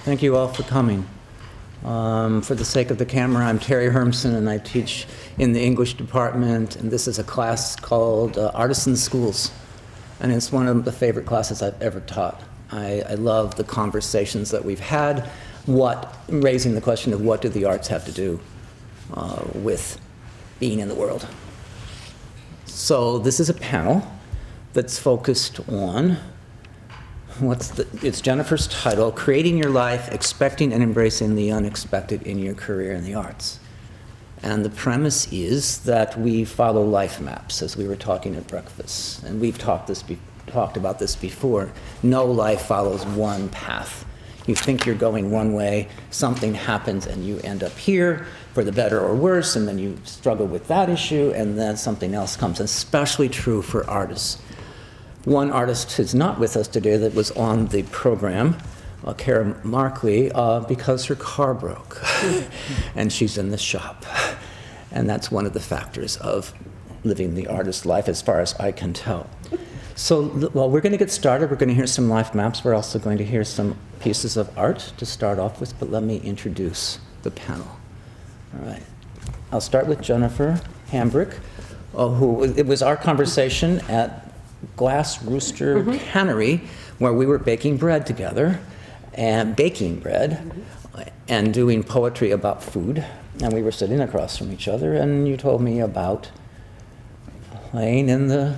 Thank you all for coming. For the sake of the camera, I'm Terry Hermsen, and I teach in the English department, and this is a class called Artisan Schools, and it's one of the favorite classes I've ever taught. I love the conversations that we've had, raising the question of what do the arts have to do with being in the world. So this is a panel that's focused on it's Jennifer's title, Creating Your Life, Expecting and Embracing the Unexpected in Your Career in the Arts. And the premise is that we follow life maps, as we were talking at breakfast. And we've talked about this before. No life follows one path. You think you're going one way, something happens, and you end up here for the better or worse, and then you struggle with that issue, and then something else comes. Especially true for artists. One artist who's not with us today that was on the program, Kara Markley, because her car broke, and she's in the shop. And that's one of the factors of living the artist life, as far as I can tell. So, well, we're going to get started. We're going to hear some life maps. We're also going to hear some pieces of art to start off with, but let me introduce the panel. All right. I'll start with Jennifer Hambrick, it was our conversation at Glass Rooster Cannery, where we were baking bread together, and and doing poetry about food. And we were sitting across from each other, and you told me about playing in the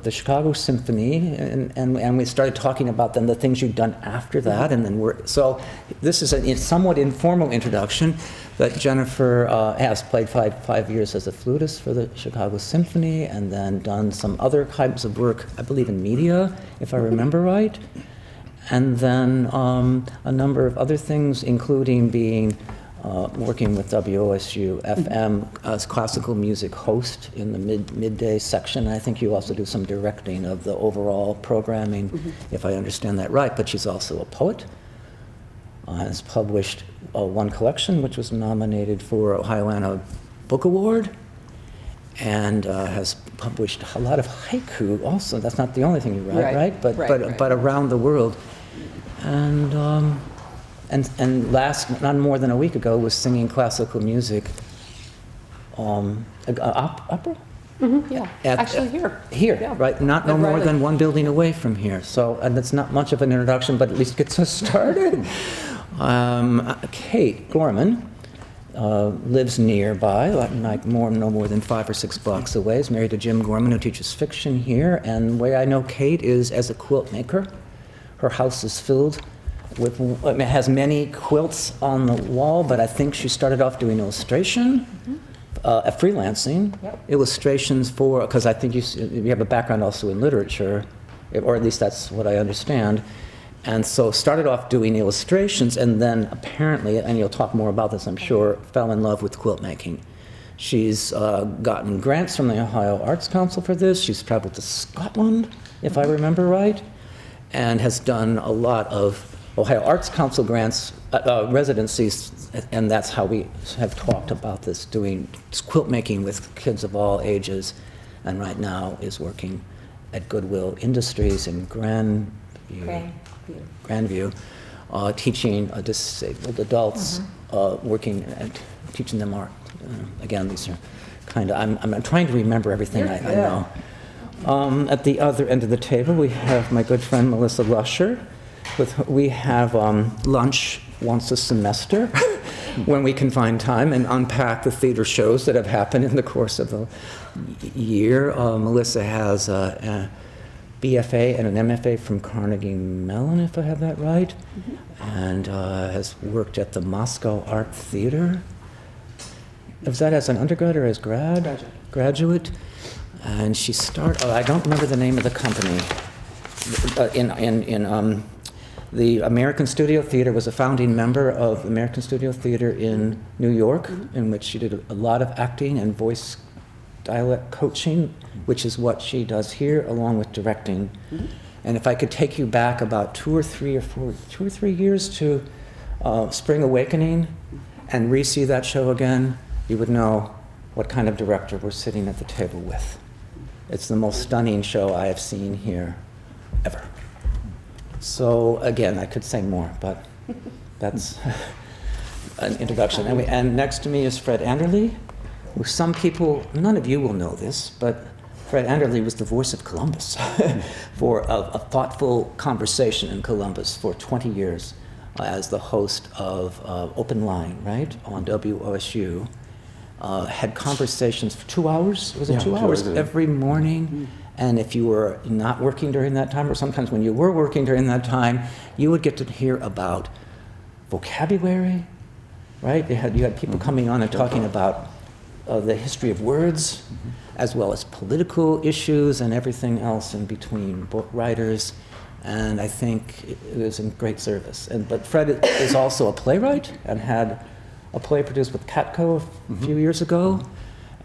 Chicago Symphony, and we started talking about then the things you'd done after that, and then so this is a somewhat informal introduction, that Jennifer has played five years as a flutist for the Chicago Symphony, and then done some other kinds of work, I believe in media, if I remember right, and then a number of other things, including being working with WOSU-FM as classical music host in the midday section. I think you also do some directing of the overall programming, if I understand that right. But she's also a poet. Has published one collection, which was nominated for Ohio Book Award, and has published a lot of haiku also. That's not the only thing you write, right? But around the world. And last, not more than a week ago, was singing classical music, opera? Yeah, actually here. Here, yeah. Right? No more than one building away from here. So, and it's not much of an introduction, but at least gets us started. Kate Gorman lives nearby, no more than 5 or 6 blocks away. Is married to Jim Gorman, who teaches fiction here. And the way I know Kate is as a quilt maker. Her house is filled it has many quilts on the wall, but I think she started off doing illustration, freelancing, illustrations because I think you have a background also in literature, or at least that's what I understand. And so started off doing illustrations, and then apparently, and you'll talk more about this I'm sure, fell in love with quilt making. She's gotten grants from the Ohio Arts Council for this. She's traveled to Scotland, if I remember right, and has done a lot of Ohio Arts Council grants, residencies, and that's how we have talked about this, doing quilt making with kids of all ages, and right now is working at Goodwill Industries in Grandview, teaching disabled adults, working and teaching them art. Again, these are kind of, I'm trying to remember everything I know. At the other end of the table, we have my good friend Melissa Lusher. We have lunch once a semester when we can find time and unpack the theater shows that have happened in the course of the year. Melissa has a BFA and an MFA from Carnegie Mellon, if I have that right, and has worked at the Moscow Art Theater. Was that as an undergrad or as graduate? And she I don't remember the name of the company. The American Studio Theater, was a founding member of American Studio Theater in New York, in which she did a lot of acting and voice dialect coaching, which is what she does here, along with directing. And if I could take you back about 2 or 3 years to Spring Awakening and re-see that show again, you would know what kind of director we're sitting at the table with. It's the most stunning show I have seen here ever. So again, I could say more, but that's an introduction. And next to me is Fred Anderly, who some people, none of you will know this, but Fred Anderly was the voice of Columbus for a thoughtful conversation in Columbus for 20 years as the host of Open Line, right, on WOSU. Had conversations for 2 hours. Was it 2 hours every morning? And if you were not working during that time, or sometimes when you were working during that time, you would get to hear about vocabulary, right? You had people coming on and talking about the history of words, as well as political issues and everything else in between, book writers. And I think it was in great service. But Fred is also a playwright and had a play produced with Catco a few years ago,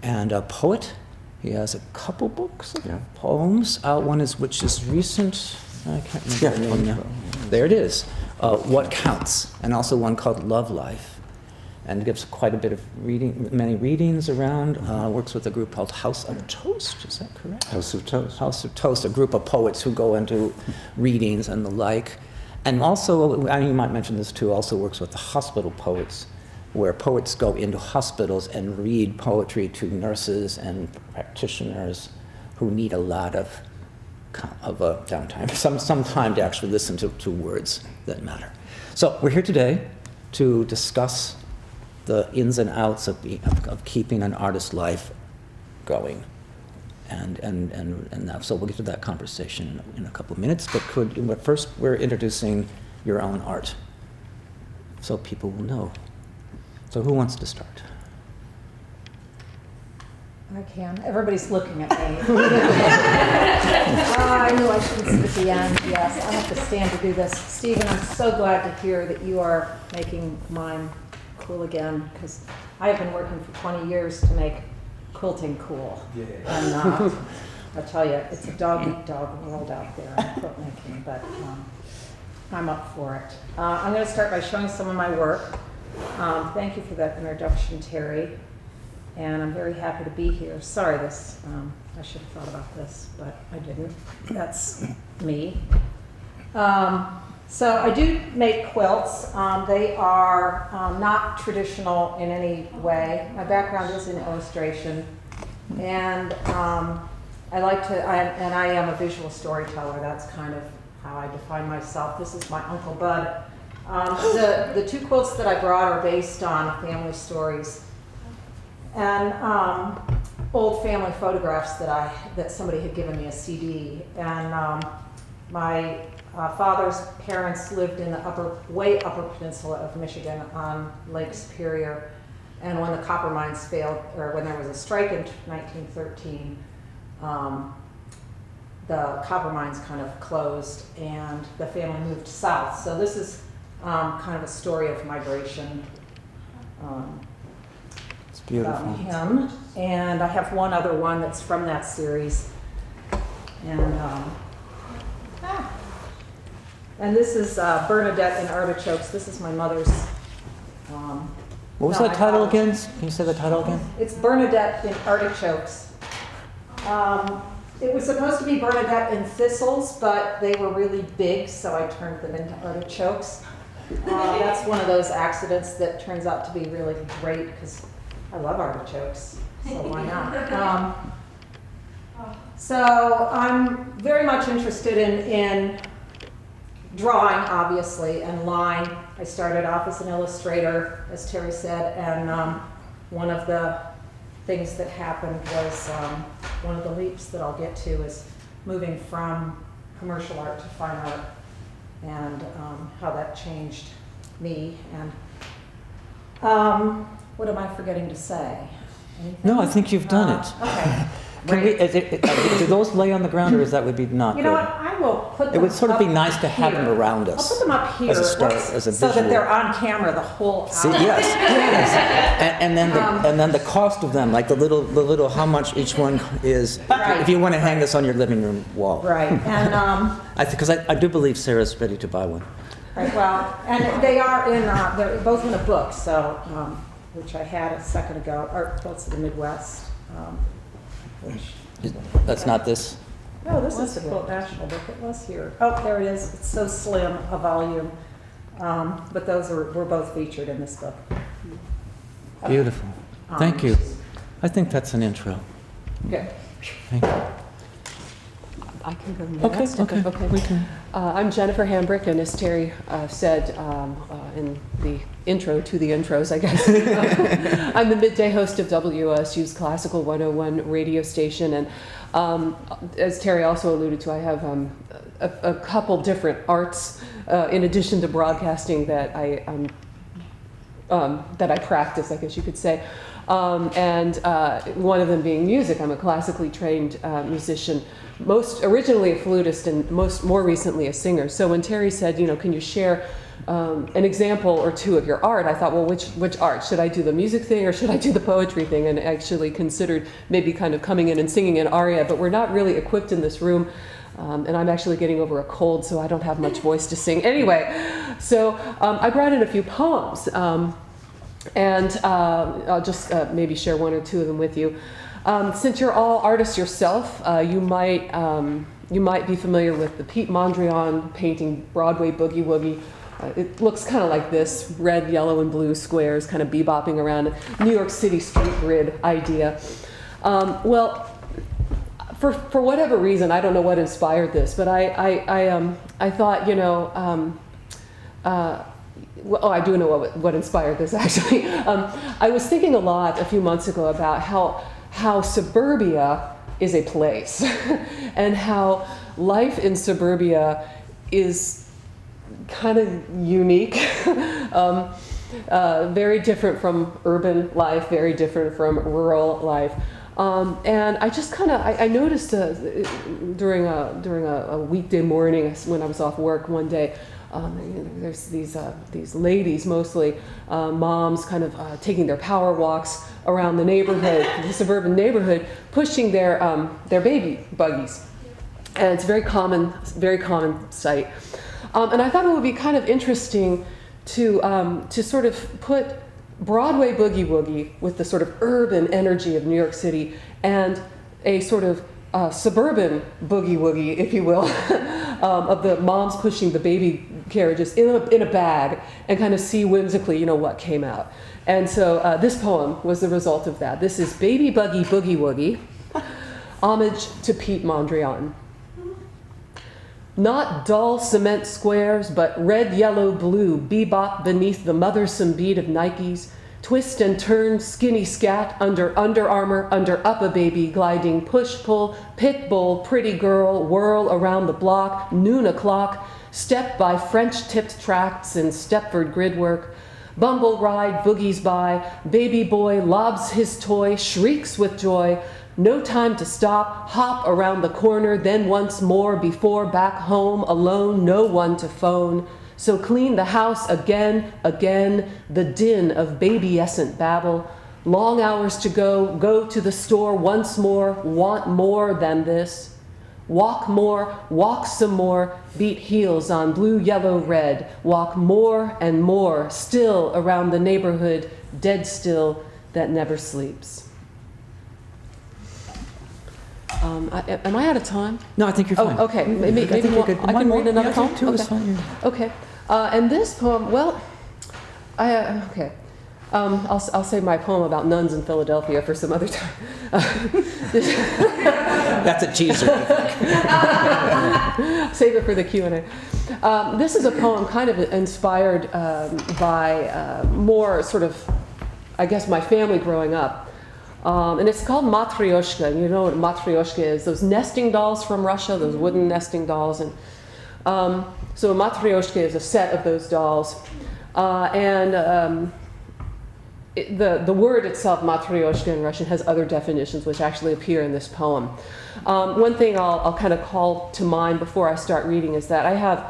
and a poet. He has a couple books of poems out. One which is recent. I can't remember the name now. There it is. What Counts, and also one called Love Life, and gives quite a bit of reading, many readings around. Works with a group called House of Toast. Is that correct? House of Toast. House of Toast, a group of poets who go into readings and the like. And also, you might mention this too, also works with the hospital poets, where poets go into hospitals and read poetry to nurses and practitioners who need a lot of downtime, some time to actually listen to words that matter. So we're here today to discuss the ins and outs of keeping an artist's life going. And so we'll get to that conversation in a couple of minutes, but first we're introducing your own art so people will know. So who wants to start? I can. Everybody's looking at me. I knew I shouldn't sit at the end. Yes, I have to stand to do this. Stephen, I'm so glad to hear that you are making mine cool again, because I have been working for 20 years to make quilting cool. Yeah. And I tell you, it's a dog-eat-dog world out there in quilt making, but I'm up for it. I'm going to start by showing some of my work. Thank you for that introduction, Terry, and I'm very happy to be here. Sorry, I should have thought about this, but I didn't. That's me. So I do make quilts. They are not traditional in any way. My background is in illustration, and I am a visual storyteller. That's kind of how I define myself. This is my Uncle Bud. The two quilts that I brought are based on family stories and old family photographs that somebody had given me a CD. And my father's parents lived in the way upper peninsula of Michigan on Lake Superior. And when the copper mines failed, or when there was a strike in 1913, the copper mines kind of closed and the family moved south. So this is kind of a story of migration. It's beautiful. About him. And I have one other one that's from that series. And this is Bernadette in Artichokes. This is my mother's. What was that title again? Can you say the title again? It's Bernadette in Artichokes. It was supposed to be Bernadette in Thistles, but they were really big, so I turned them into artichokes. That's one of those accidents that turns out to be really great because I love artichokes, so why not? So I'm very much interested in drawing, obviously, and line. I started off as an illustrator, as Terry said, and one of the things that happened was one of the leaps that I'll get to is moving from commercial art to fine art, and how that changed me. And what am I forgetting to say? Anything? No, I think you've done it. Okay. Do those lay on the ground, or is that would be not You know good? what? I will put them. It would sort of be up nice to have here. them around us. I'll put them up here as a start, as a so visual. that they're on camera the whole hour. See, yes. And then the cost of them, like the little how much each one is. Right. If you want to hang this on your living room wall. Right. And Because I do believe Sarah's ready to buy one. right. Well, and they are they're both in a book, so which I had a second ago, Art Quilts of the Midwest, which. That's not this? Oh, this is the Quilt National book. It was here. Oh, there it is. It's so slim a volume. But those were both featured in this book. Beautiful. Thank you. I think that's an intro. Good. Thank you. I can go Okay, next. okay. We can. I'm Jennifer Hambrick, and as Terry said in the intro to the intros, I guess, I'm the midday host of WOSU's Classical 101 radio station. And as Terry also alluded to, I have a couple different arts in addition to broadcasting that I practice, I guess you could say. And one of them being music. I'm a classically trained musician, most originally a flutist and more recently a singer. So when Terry said, can you share an example or two of your art, I thought, well, which art? Should I do the music thing or should I do the poetry thing? And actually considered maybe kind of coming in and singing an aria, but we're not really equipped in this room. And I'm actually getting over a cold, so I don't have much voice to sing. Anyway, so I brought in a few poems. And I'll just maybe share one or two of them with you. Since you're all artists yourself, you might be familiar with the Pete Mondrian painting Broadway Boogie Woogie. It looks kind of like this, red, yellow, and blue squares kind of bebopping around New York City street grid idea. Well, for whatever reason, I don't know what inspired this, but I thought, well, I do know what inspired this, actually. I was thinking a lot a few months ago about how suburbia is a place and how life in suburbia is kind of unique, very different from urban life, very different from rural life. And I just kind of, I noticed during a weekday morning when I was off work one day, there's these ladies, mostly moms, kind of taking their power walks around the neighborhood, the suburban neighborhood, pushing their baby buggies, and it's a very common sight. And I thought it would be kind of interesting to sort of put Broadway Boogie Woogie with the sort of urban energy of New York City and a sort of suburban boogie woogie, if you will, of the moms pushing the baby carriages in a bag and kind of see whimsically, what came out. And so this poem was the result of that. This is Baby Buggy Boogie Woogie, homage to Pete Mondrian. Not dull cement squares, but red, yellow, blue, bebop beneath the mothersome beat of Nikes, twist and turn, skinny scat, under Under Armour, under up a baby, gliding, push, pull, pit bull, pretty girl, whirl around the block, noon o'clock, step by French-tipped tracts in Stepford gridwork, bumble ride, boogies by, baby boy lobs his toy, shrieks with joy, no time to stop, hop around the corner, then once more before back home, alone, no one to phone. So clean the house again, the din of baby-escent babble. Long hours to go to the store once more, want more than this. Walk more, walk some more, beat heels on blue, yellow, red. Walk more and more, still around the neighborhood, dead still, that never sleeps. Am I out of time? No, I think you're fine. Oh, okay. Maybe I think you're good. I can read another poem? Two is fine. Okay. And this poem, well, okay. I'll save my poem about nuns in Philadelphia for some other time. That's a teaser. Save it for the Q&A. This is a poem kind of inspired by more sort of, I guess, my family growing up. And it's called Matryoshka. And you know what Matryoshka is? Those nesting dolls from Russia, those wooden nesting dolls. And so a Matryoshka is a set of those dolls. The word itself, Matryoshka in Russian, has other definitions which actually appear in this poem. One thing I'll kind of call to mind before I start reading is that I have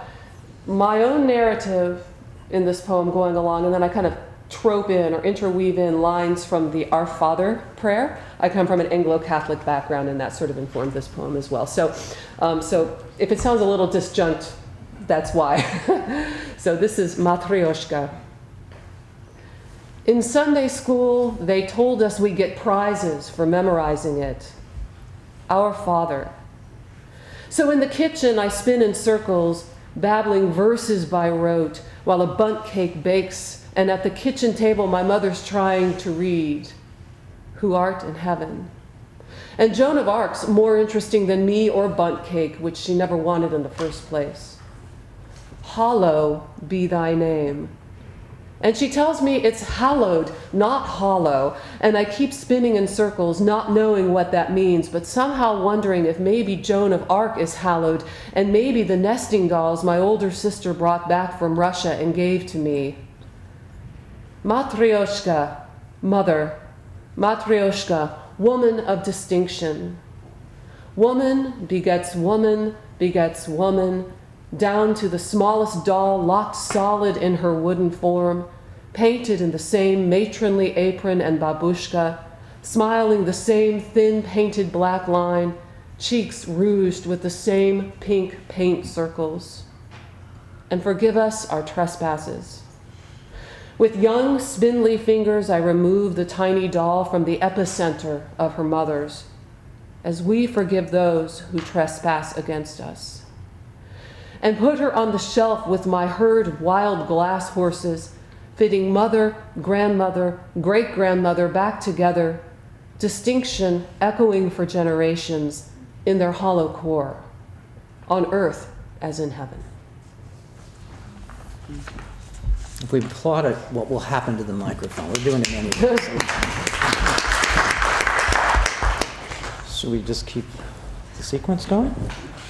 my own narrative in this poem going along, and then I kind of trope in or interweave in lines from the Our Father prayer. I come from an Anglo-Catholic background, and that sort of informed this poem as well. So if it sounds a little disjunct, that's why. So this is Matryoshka. In Sunday school, they told us we get prizes for memorizing it. Our Father. So in the kitchen, I spin in circles, babbling verses by rote, while a bundt cake bakes, and at the kitchen table, my mother's trying to read, "Who art in heaven." And Joan of Arc's more interesting than me or bundt cake, which she never wanted in the first place. "Hollow be thy name." And she tells me it's hallowed, not hollow, and I keep spinning in circles, not knowing what that means, but somehow wondering if maybe Joan of Arc is hallowed, and maybe the nesting dolls my older sister brought back from Russia and gave to me. Matryoshka, mother. Matryoshka, woman of distinction. Woman begets woman, down to the smallest doll locked solid in her wooden form, painted in the same matronly apron and babushka, smiling the same thin painted black line, cheeks rouged with the same pink paint circles. And forgive us our trespasses. With young, spindly fingers, I remove the tiny doll from the epicenter of her mother's, as we forgive those who trespass against us, and put her on the shelf with my herd of wild glass horses, fitting mother, grandmother, great-grandmother back together, distinction echoing for generations in their hollow core, on earth as in heaven. If we plotted what will happen to the microphone, we're doing it anyway. Should we just keep the sequence going?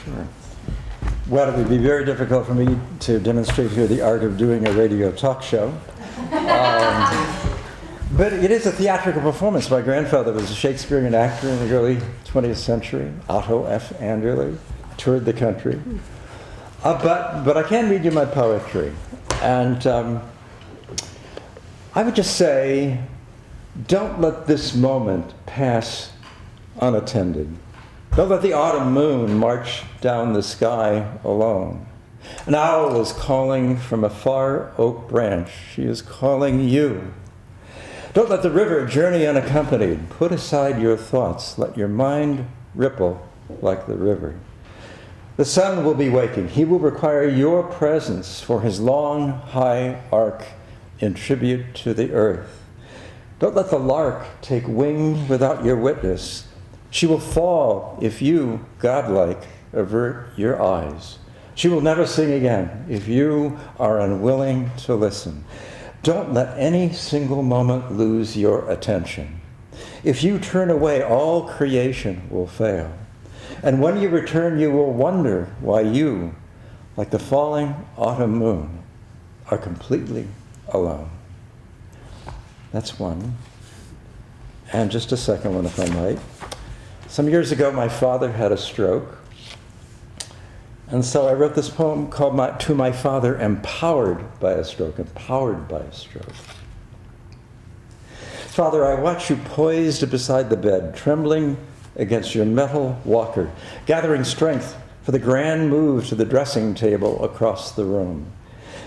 Sure. Well, it would be very difficult for me to demonstrate here the art of doing a radio talk show. But it is a theatrical performance. My grandfather was a Shakespearean actor in the early 20th century, Otto F. Anderly, toured the country. But I can read you my poetry. And I would just say, don't let this moment pass unattended. Don't let the autumn moon march down the sky alone. An owl is calling from a far oak branch. She is calling you. Don't let the river journey unaccompanied. Put aside your thoughts. Let your mind ripple like the river. The sun will be waking. He will require your presence for his long, high arc in tribute to the earth. Don't let the lark take wing without your witness. She will fall if you, godlike, avert your eyes. She will never sing again if you are unwilling to listen. Don't let any single moment lose your attention. If you turn away, all creation will fail. And when you return, you will wonder why you, like the falling autumn moon, are completely alone. That's one. And just a second one, if I might. Some years ago, my father had a stroke. And so I wrote this poem called To My Father, Empowered by a Stroke. Empowered by a stroke. Father, I watch you poised beside the bed, trembling against your metal walker, gathering strength for the grand move to the dressing table across the room.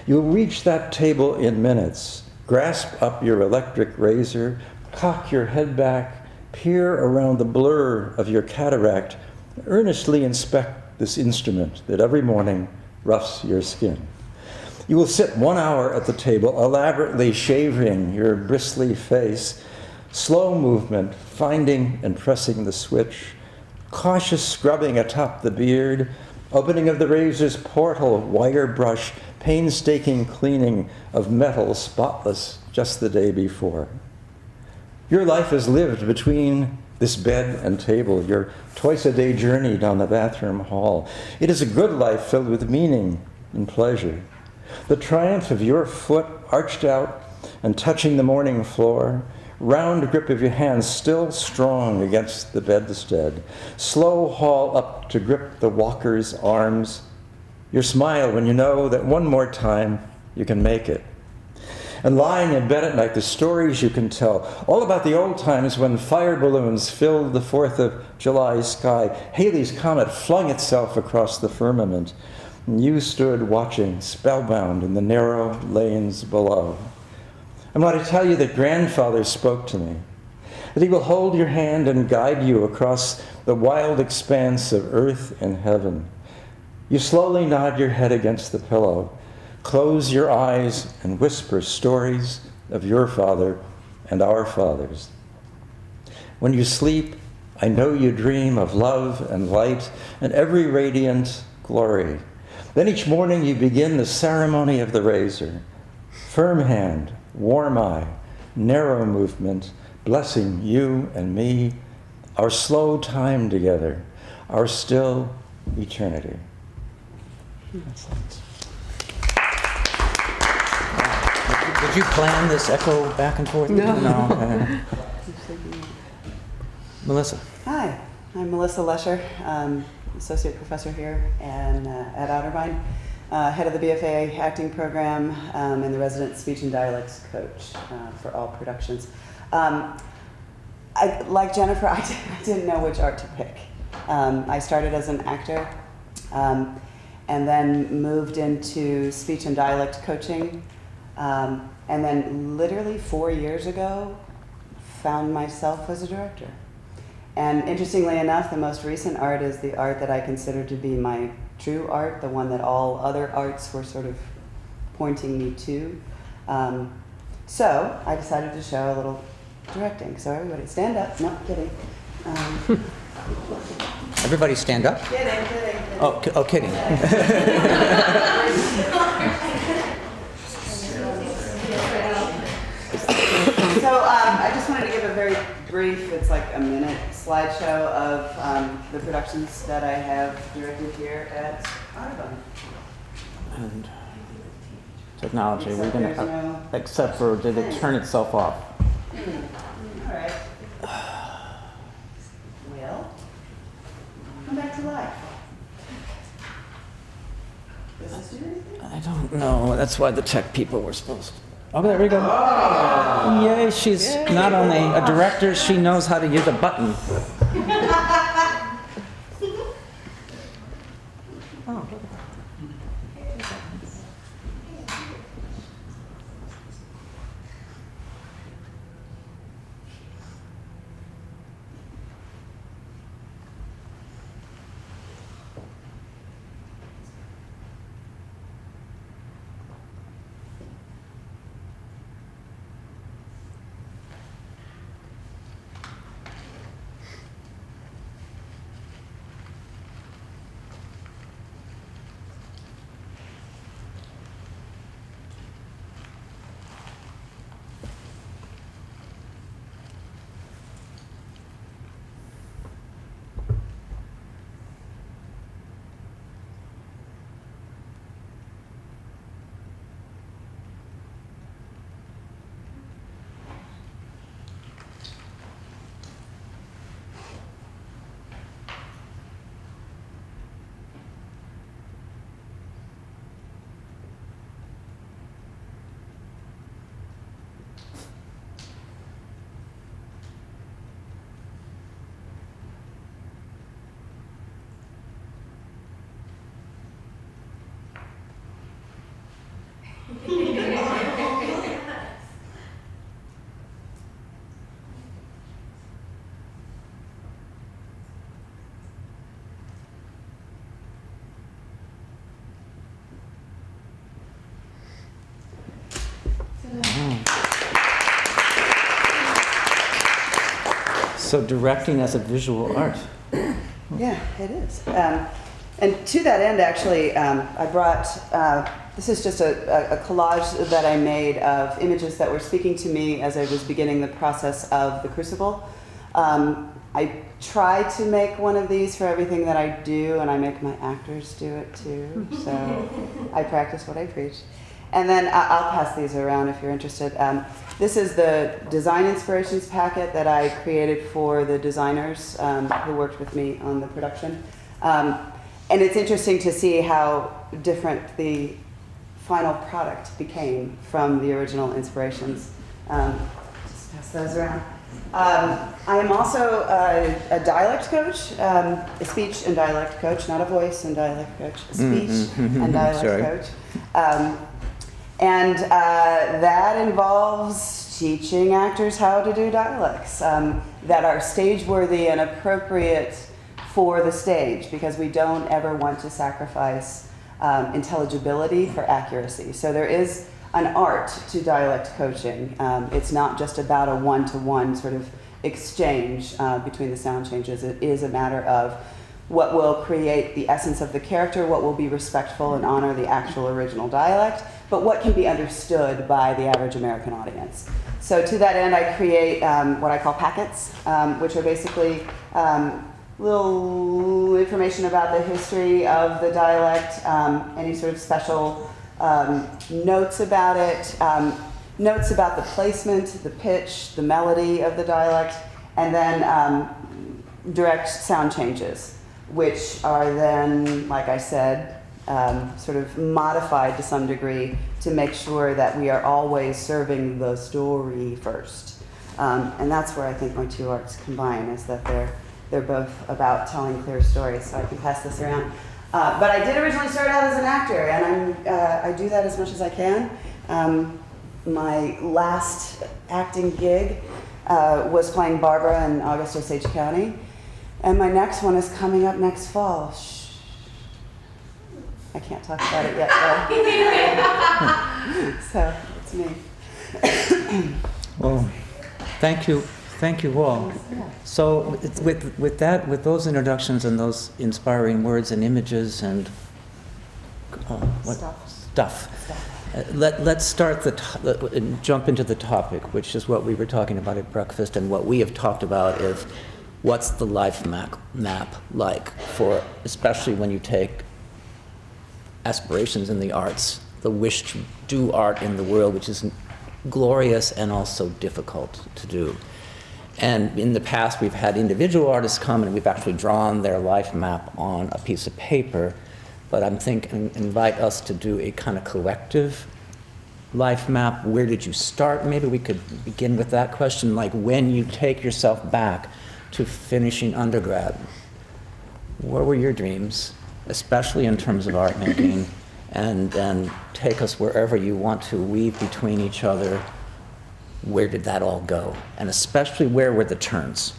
You'll reach that table in minutes, grasp up your electric razor, cock your head back, peer around the blur of your cataract, earnestly inspect this instrument that every morning roughs your skin. You will sit 1 hour at the table, elaborately shaving your bristly face, slow movement, finding and pressing the switch, cautious scrubbing atop the beard, opening of the razor's portal, wire brush, painstaking cleaning of metal spotless just the day before. Your life is lived between this bed and table, your twice-a-day journey down the bathroom hall. It is a good life filled with meaning and pleasure. The triumph of your foot arched out and touching the morning floor, round grip of your hands still strong against the bedstead, slow haul up to grip the walker's arms, your smile when you know that one more time you can make it. And lying in bed at night, the stories you can tell, all about the old times when fire balloons filled the 4th of July sky, Halley's Comet flung itself across the firmament, and you stood watching, spellbound in the narrow lanes below. And when I tell you that grandfather spoke to me, that he will hold your hand and guide you across the wild expanse of earth and heaven. You slowly nod your head against the pillow, close your eyes, and whisper stories of your father and our fathers. When you sleep, I know you dream of love and light and every radiant glory. Then each morning you begin the ceremony of the razor. Firm hand, warm eye, narrow movement, blessing you and me, our slow time together, our still eternity. Did you plan this echo back and forth? No. Melissa. Hi, I'm Melissa Lusher, associate professor here and at Otterbein, head of the BFA acting program and the resident speech and dialects coach for all productions. Like Jennifer, I didn't know which art to pick. I started as an actor and then moved into speech and dialect coaching, and then literally 4 years ago found myself as a director. And interestingly enough, the most recent art is the art that I consider to be my true art, the one that all other arts were sort of pointing me to. So I decided to show a little directing. So everybody stand up. No, kidding. Everybody stand up? Kidding. Oh, kidding. So I just wanted to give a very brief, it's like a minute slideshow of the productions that I have directed here at Otterbein. And technology, we're Except going there's to, no- except for, did it turn itself off? All right. Well, come back to life. Does this do anything? I don't know. That's why the tech people were supposed to. Oh, there we go. Yay, she's not only a director, she knows how to use a button. So directing as a visual art. Yeah, it is. And to that end, actually, I brought, this is just a collage that I made of images that were speaking to me as I was beginning the process of the Crucible. I try to make one of these for everything that I do, and I make my actors do it too. So I practice what I preach. And then I'll pass these around if you're interested. This is the design inspirations packet that I created for the designers who worked with me on the production. And it's interesting to see how different the final product became from the original inspirations. Just pass those around. I am also a dialect coach, a speech and dialect coach, not a voice and dialect coach, a speech and dialect coach. And that involves teaching actors how to do dialects that are stage-worthy and appropriate for the stage, because we don't ever want to sacrifice intelligibility for accuracy. So there is an art to dialect coaching. It's not just about a one-to-one sort of exchange between the sound changes. It is a matter of what will create the essence of the character, what will be respectful and honor the actual original dialect, but what can be understood by the average American audience. So to that end, I create what I call packets, which are basically little information about the history of the dialect, any sort of special notes about it, notes about the placement, the pitch, the melody of the dialect, and then direct sound changes, which are then, like I said, sort of modified to some degree to make sure that we are always serving the story first. And that's where I think my two arts combine, is that they're both about telling clear stories. So I can pass this around. But I did originally start out as an actor, and I do that as much as I can. My last acting gig was playing Barbara in August Osage County, and my next one is coming up next fall. Shh. I can't talk about it yet, though. So it's me. Well, thank you all. So with those introductions and those inspiring words and images and stuff. Let's start and jump into the topic, which is what we were talking about at breakfast, and what we have talked about is what's the life map like for, especially when you take aspirations in the arts, the wish to do art in the world, which is glorious and also difficult to do. And in the past, we've had individual artists come and we've actually drawn their life map on a piece of paper, but I'm thinking, invite us to do a kind of collective life map. Where did you start? Maybe we could begin with that question, like when you take yourself back to finishing undergrad, what were your dreams, especially in terms of art making, and then take us wherever you want to, weave between each other. Where did that all go? And especially, where were the turns?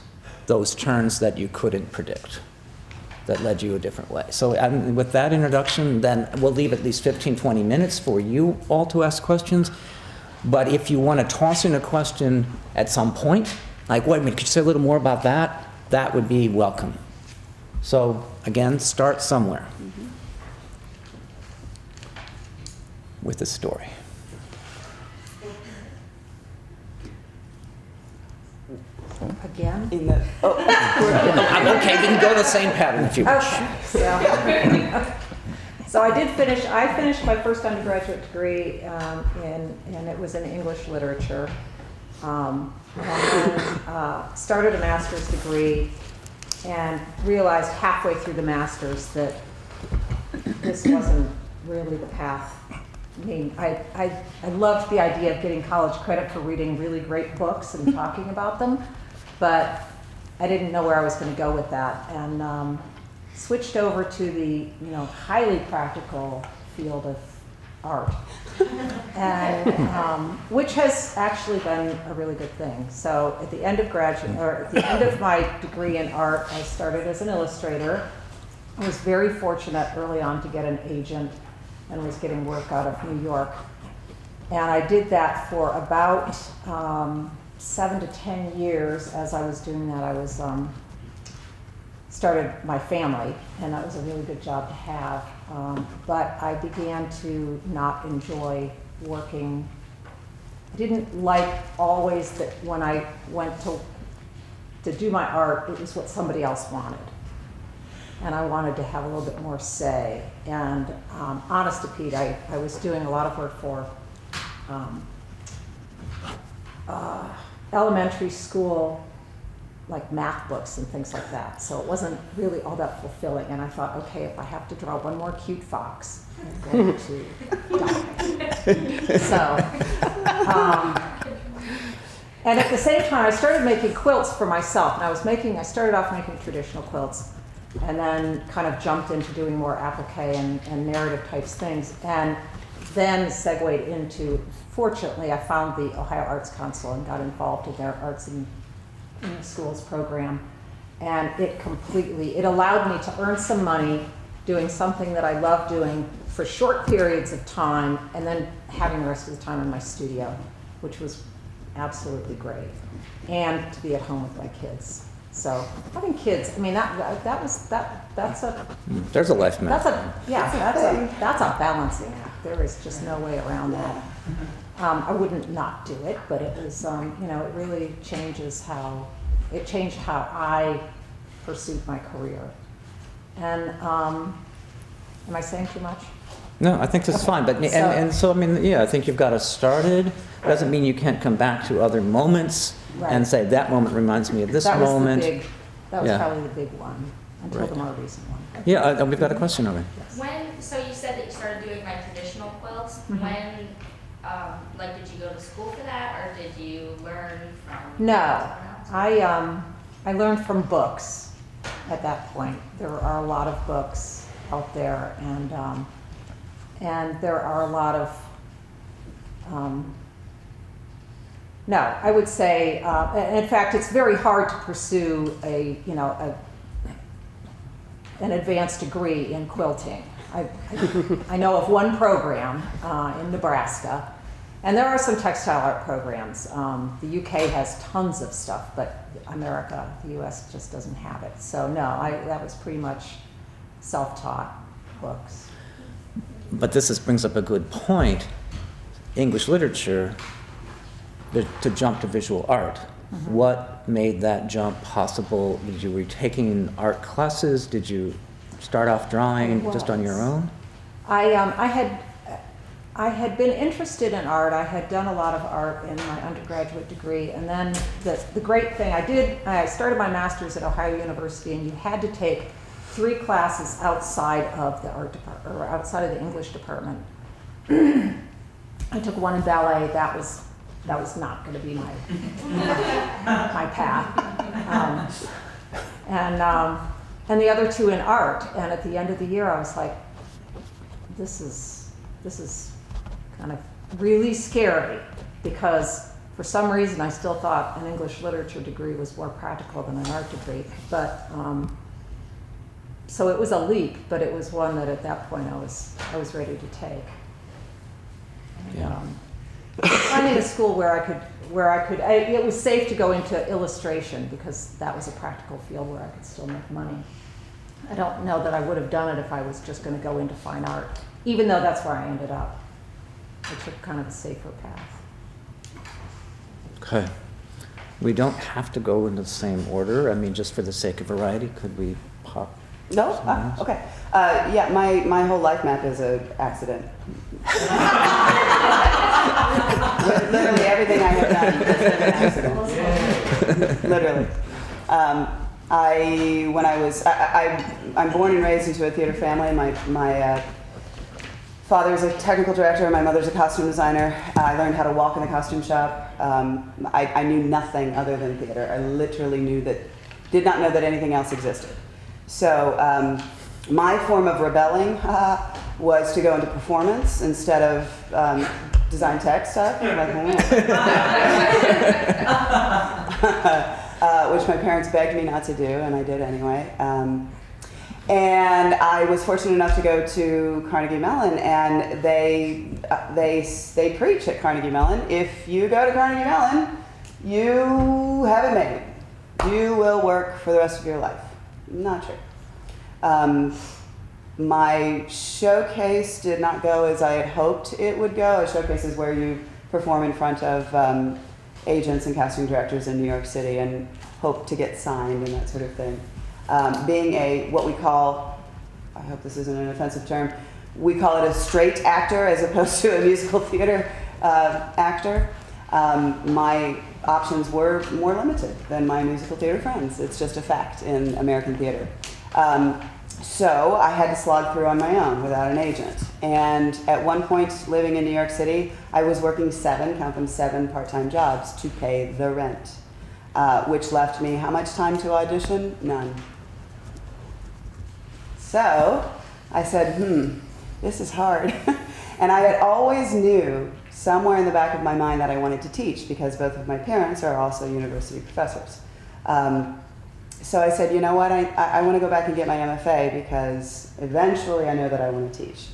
Those turns that you couldn't predict, that led you a different way. So with that introduction, then we'll leave at least 15, 20 minutes for you all to ask questions. But if you want to toss in a question at some point, like, wait a minute, could you say a little more about that? That would be welcome. So again, start somewhere with a story. Again? I'm okay, we can go the same pattern if you wish. Okay. So I finished my first undergraduate degree and it was in English literature. And then started a master's degree and realized halfway through the master's that this wasn't really the path. I mean, I loved the idea of getting college credit for reading really great books and talking about them, but I didn't know where I was going to go with that, and switched over to the highly practical field of art, and which has actually been a really good thing. So at the end of at the end of my degree in art, I started as an illustrator. I was very fortunate early on to get an agent and was getting work out of New York. And I did that for about 7 to 10 years. As I was doing that, I was started my family, and that was a really good job to have. But I began to not enjoy working. I didn't like always that when I went to do my art, it was what somebody else wanted. And I wanted to have a little bit more say. And honest to Pete, I was doing a lot of work for elementary school, like math books and things like that. So it wasn't really all that fulfilling. And I thought, okay, if I have to draw one more cute fox, I'm going to die. So, and at the same time, I started making quilts for myself. And I started off making traditional quilts, and then kind of jumped into doing more applique and narrative types things. And then segued into, fortunately, I found the Ohio Arts Council and got involved in their Arts in the Schools program. And it allowed me to earn some money doing something that I love doing for short periods of time, and then having the rest of the time in my studio, which was absolutely great. And to be at home with my kids. So having kids, I mean, that's a There's a life map. that's a balancing act. There is just no way around that. I wouldn't not do it, but it was, it really changed how I pursued my career. And am I saying too much? No, I think that's fine. But so I mean, yeah, I think you've got it started. Doesn't mean you can't come back to other moments and say that moment reminds me of this moment. That was probably the big one until the more recent one. Yeah, we've got a question over. So you said that you started doing like traditional quilts. Mm-hmm. When, did you go to school for that, or did you learn from? No, I learned from books. At that point, there are a lot of books out there, and there are a lot of. No, I would say, in fact, it's very hard to pursue an advanced degree in quilting. I know of one program in Nebraska, and there are some textile art programs. The UK has tons of stuff, but America, the US, just doesn't have it. So no, that was pretty much self-taught books. But this brings up a good point. English literature, to jump to visual art. Mm-hmm. What made that jump possible? Were you taking art classes? Did you start off drawing just on your own? I had been interested in art. I had done a lot of art in my undergraduate degree, and then the great thing I started my master's at Ohio University, and you had to take 3 classes outside of the art department, or outside of the English department. I took one in ballet. That was not going to be my path, and the other 2 in art. And at the end of the year, I was like, this is kind of really scary, because for some reason I still thought an English literature degree was more practical than an art degree. But so it was a leap, but it was one that at that point I was ready to take. And, finding a school where I could, it was safe to go into illustration, because that was a practical field where I could still make money. I don't know that I would have done it if I was just going to go into fine art, even though that's where I ended up. I took kind of a safer path. Okay. We don't have to go into the same order. I mean, just for the sake of variety, could we pop? No? Okay. Yeah, my whole life map is an accident. Literally everything I have done has been an accident. Literally. I'm born and raised into a theater family. My father's a technical director, and my mother's a costume designer. I learned how to walk in the costume shop. I knew nothing other than theater. I literally did not know that anything else existed. So my form of rebelling was to go into performance instead of design tech stuff, which my parents begged me not to do, and I did anyway. And I was fortunate enough to go to Carnegie Mellon, and they preach at Carnegie Mellon, if you go to Carnegie Mellon, you have it made. You will work for the rest of your life. Not true. My showcase did not go as I had hoped it would go. A showcase is where you perform in front of agents and casting directors in New York City and hope to get signed and that sort of thing. Being what we call, I hope this isn't an offensive term, we call it a straight actor as opposed to a musical theater actor. My options were more limited than my musical theater friends. It's just a fact in American theater. So I had to slog through on my own without an agent. And at one point, living in New York City, I was working 7 part-time jobs to pay the rent, which left me how much time to audition? None. So I said, this is hard. And I had always knew somewhere in the back of my mind that I wanted to teach because both of my parents are also university professors. So I said, you know what, I want to go back and get my MFA because eventually I know that I want to teach.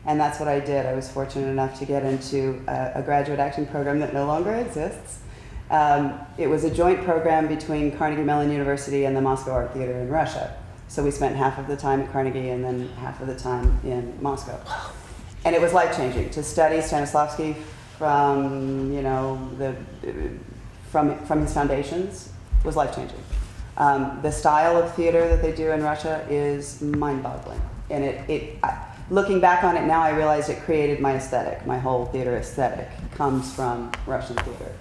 And that's what I did. I was fortunate enough to get into a graduate acting program that no longer exists. It was a joint program between Carnegie Mellon University and the Moscow Art Theater in Russia. So we spent half of the time at Carnegie and then half of the time in Moscow. And it was life-changing to study Stanislavski from, you know, from his foundations was life-changing. The style of theater that they do in Russia is mind-boggling. And looking back on it now, I realize it created my aesthetic. My whole theater aesthetic comes from Russian theater.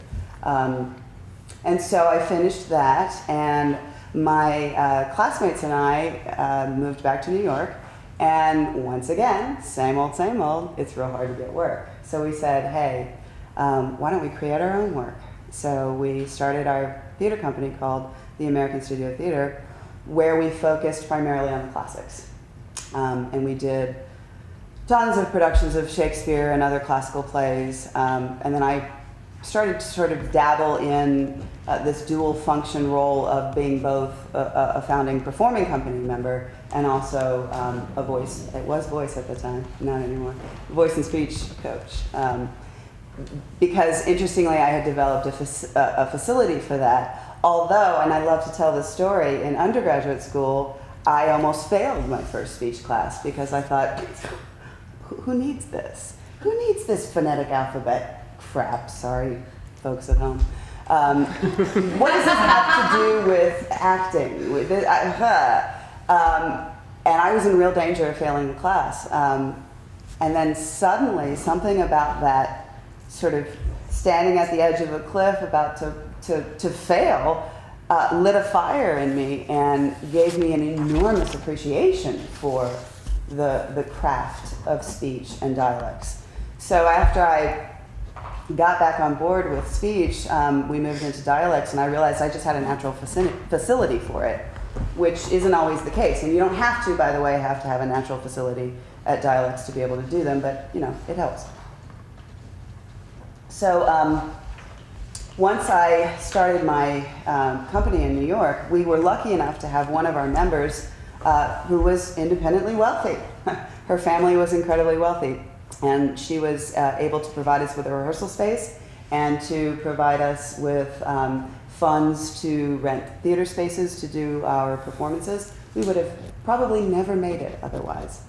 And so I finished that, and my classmates and I moved back to New York. And once again, same old, it's real hard to get work. So we said, hey, why don't we create our own work? So we started our theater company called the American Studio Theater, where we focused primarily on the classics. And we did tons of productions of Shakespeare and other classical plays. And then I started to sort of dabble in this dual function role of being both a founding performing company member and also a voice. It was voice at the time, not anymore. Voice and speech coach. Because interestingly, I had developed a facility for that. Although, and I love to tell this story, in undergraduate school, I almost failed my first speech class because I thought, who needs this? Who needs this phonetic alphabet crap? Sorry, folks at home. What does this have to do with acting? And I was in real danger of failing the class. And then suddenly, something about that sort of standing at the edge of a cliff about to fail lit a fire in me and gave me an enormous appreciation for the craft of speech and dialects. So after I got back on board with speech, we moved into dialects, and I realized I just had a natural facility for it, which isn't always the case. And you don't have to, by the way, have to have a natural facility at dialects to be able to do them, but you know, it helps. So once I started my company in New York, we were lucky enough to have one of our members who was independently wealthy. Her family was incredibly wealthy, and she was able to provide us with a rehearsal space and to provide us with funds to rent theater spaces to do our performances. We would have probably never made it otherwise.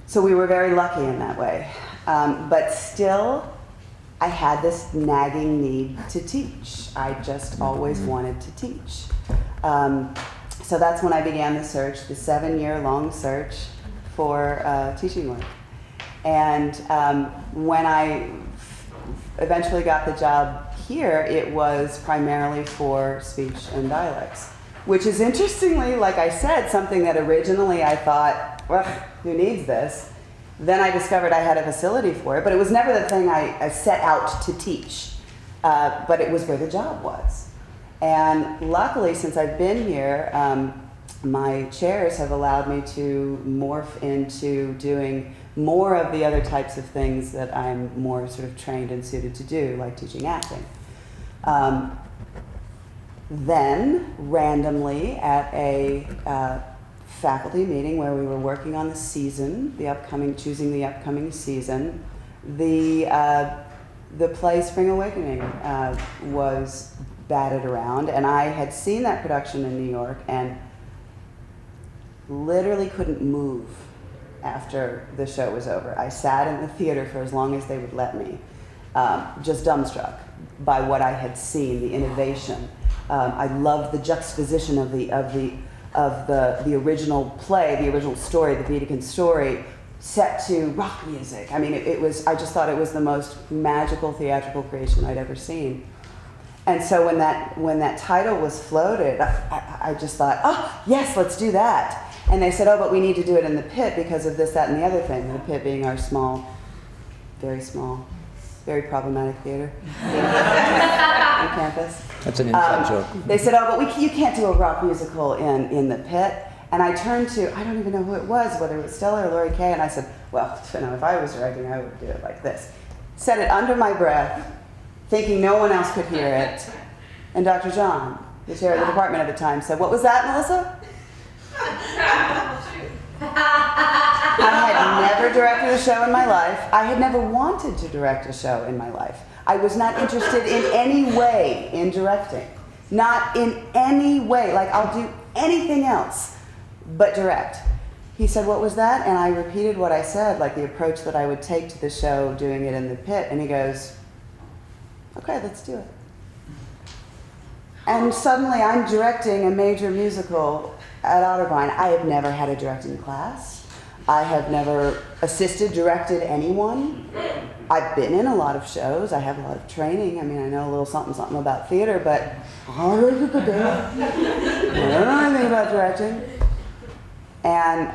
So we were very lucky in that way. But still, I had this nagging need to teach. I just always wanted to teach. So that's when I began the search, the 7-year-long search for teaching work. And when I eventually got the job here, it was primarily for speech and dialects, which is interestingly, like I said, something that originally I thought, well, who needs this? Then I discovered I had a facility for it, but it was never the thing I set out to teach, but it was where the job was. And luckily, since I've been here, my chairs have allowed me to morph into doing more of the other types of things that I'm more sort of trained and suited to do, like teaching acting. Then, randomly, at a faculty meeting where we were working on the season, choosing the upcoming season, the play Spring Awakening was batted around, and I had seen that production in New York and literally couldn't move after the show was over. I sat in the theater for as long as they would let me, just dumbstruck by what I had seen, the innovation. I loved the juxtaposition of the original play, the original story, the Wiedekind story, set to rock music. I mean, I just thought it was the most magical theatrical creation I'd ever seen. And so when that title was floated, I just thought, oh, yes, let's do that. And they said, oh, but we need to do it in the pit because of this, that, and the other thing. The pit being our small, very problematic theater on campus. That's an inside joke. They said, oh, but you can't do a rock musical in the pit. And I turned to, I don't even know who it was, whether it was Stella or Lori Kay, and I said, well, you know, if I was directing, I would do it like this. Said it under my breath, thinking no one else could hear it. And Dr. John, the chair of the department at the time, said, what was that, Melissa? I had never directed a show in my life. I had never wanted to direct a show in my life. I was not interested in any way in directing. Not in any way. Like, I'll do anything else but direct. He said, what was that? And I repeated what I said, like the approach that I would take to the show, doing it in the pit. And he goes, okay, let's do it. And suddenly I'm directing a major musical at Otterbein. I have never had a directing class. I have never assisted, directed anyone. I've been in a lot of shows. I have a lot of training. I mean, I know a little something about theater, but I don't know anything about directing. And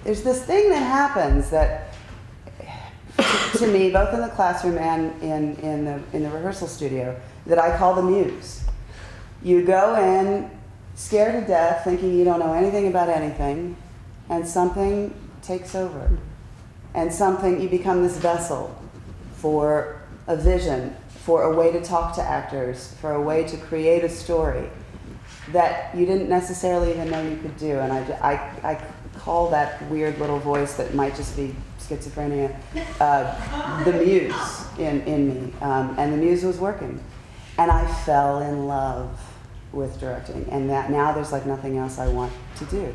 there's this thing that happens that, to me, both in the classroom and in the rehearsal studio, that I call the muse. You go in scared to death, thinking you don't know anything about anything, and something takes over. And you become this vessel for a vision, for a way to talk to actors, for a way to create a story that you didn't necessarily even know you could do. And I call that weird little voice that might just be schizophrenia, the muse in me. And the muse was working. And I fell in love with directing. And that now there's like nothing else I want to do.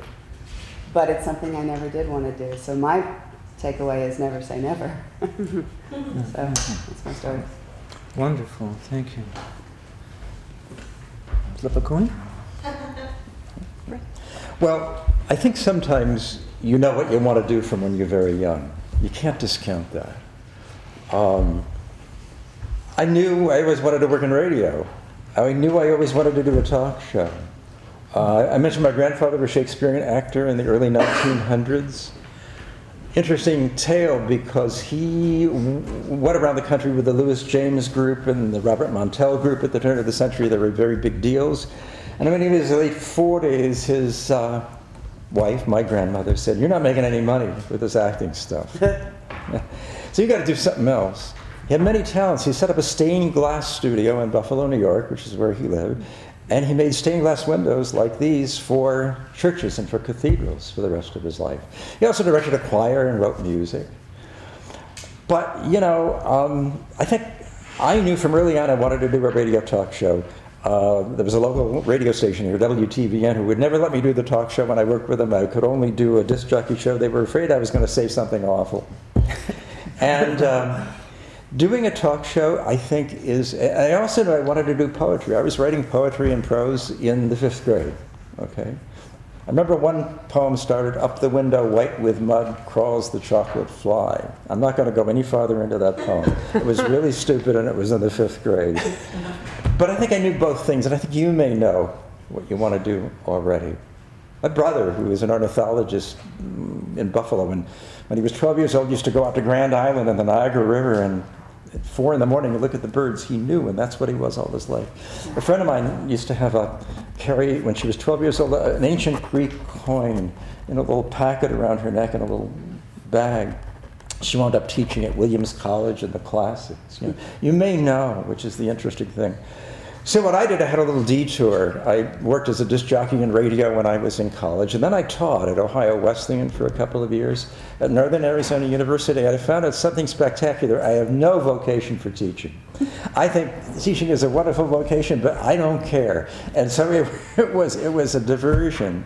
But it's something I never did want to do. So my takeaway is never say never. So that's my story. Wonderful, thank you. Flip a coin? Well, I think sometimes you know what you want to do from when you're very young. You can't discount that. I knew I always wanted to work in radio. I knew I always wanted to do a talk show. I mentioned my grandfather was a Shakespearean actor in the early 1900s. Interesting tale, because he went around the country with the Louis James group and the Robert Montel group at the turn of the century. They were very big deals. And when he was in his late 40s, his wife, my grandmother, said, "You're not making any money with this acting stuff. So you got to do something else." He had many talents. He set up a stained glass studio in Buffalo, New York, which is where he lived. And he made stained glass windows like these for churches and for cathedrals for the rest of his life. He also directed a choir and wrote music. But, you know, I think I knew from early on I wanted to do a radio talk show. There was a local radio station here, WTVN, who would never let me do the talk show when I worked with them. I could only do a disc jockey show. They were afraid I was going to say something awful. And doing a talk show, I think, is... I also knew I wanted to do poetry. I was writing poetry and prose in the 5th grade, okay? I remember one poem started, "Up the window, white with mud, crawls the chocolate fly." I'm not going to go any farther into that poem. It was really stupid, and it was in the 5th grade. But I think I knew both things, and I think you may know what you want to do already. My brother, who was an ornithologist in Buffalo, and when he was 12 years old, used to go out to Grand Island and the Niagara River, and at 4 in the morning to look at the birds. He knew, and that's what he was all his life. A friend of mine used to carry, when she was 12 years old, an ancient Greek coin in a little packet around her neck in a little bag. She wound up teaching at Williams College in the classics. You may know, which is the interesting thing. So what I did, I had a little detour. I worked as a disc jockey in radio when I was in college, and then I taught at Ohio Wesleyan for a couple of years, at Northern Arizona University, and I found out something spectacular. I have no vocation for teaching. I think teaching is a wonderful vocation, but I don't care. And so it was a diversion.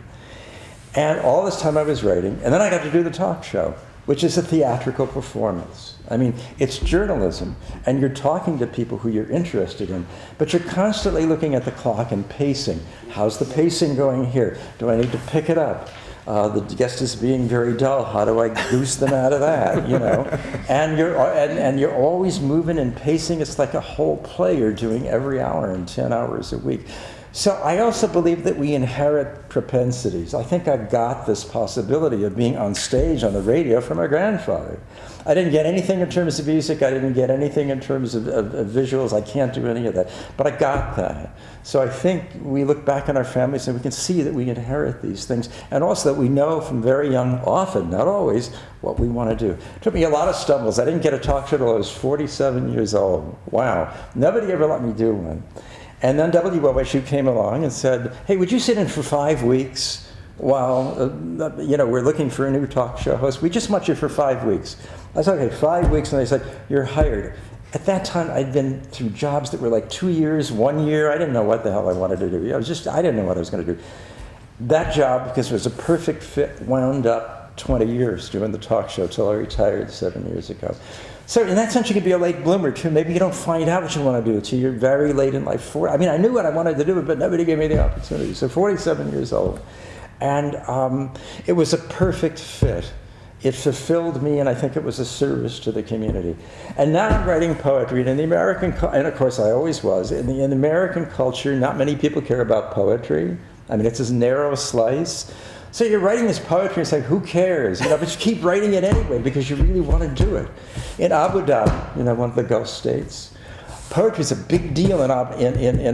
And all this time I was writing, and then I got to do the talk show, which is a theatrical performance. I mean, it's journalism, and you're talking to people who you're interested in, but you're constantly looking at the clock and pacing. How's the pacing going here? Do I need to pick it up? The guest is being very dull. How do I goose them out of that? You know, and you're always moving and pacing. It's like a whole play you're doing every hour and 10 hours a week. So I also believe that we inherit propensities. I think I got this possibility of being on stage on the radio from my grandfather. I didn't get anything in terms of music. I didn't get anything in terms of visuals. I can't do any of that. But I got that. So I think we look back in our families and we can see that we inherit these things. And also that we know from very young, often, not always, what we want to do. It took me a lot of stumbles. I didn't get a talk show until I was 47 years old. Wow. Nobody ever let me do one. And then WOSU came along and said, hey, would you sit in for 5 weeks while, we're looking for a new talk show host? We just want you for 5 weeks. I said, okay, 5 weeks. And they said, you're hired. At that time, I'd been through jobs that were like 2 years, 1 year. I didn't know what the hell I wanted to do. I didn't know what I was going to do. That job, because it was a perfect fit, wound up 20 years doing the talk show till I retired 7 years ago. So in that sense, you could be a late bloomer, too. Maybe you don't find out what you want to do until you're very late in life. I mean, I knew what I wanted to do, but nobody gave me the opportunity. So 47 years old. And it was a perfect fit. It fulfilled me, and I think it was a service to the community. And now I'm writing poetry. And in the American, and of course I always was, in the American culture, not many people care about poetry. I mean, it's this narrow slice. So you're writing this poetry, and it's like, who cares? But you keep writing it anyway because you really want to do it. In Abu Dhabi, one of the Gulf states, poetry is a big deal in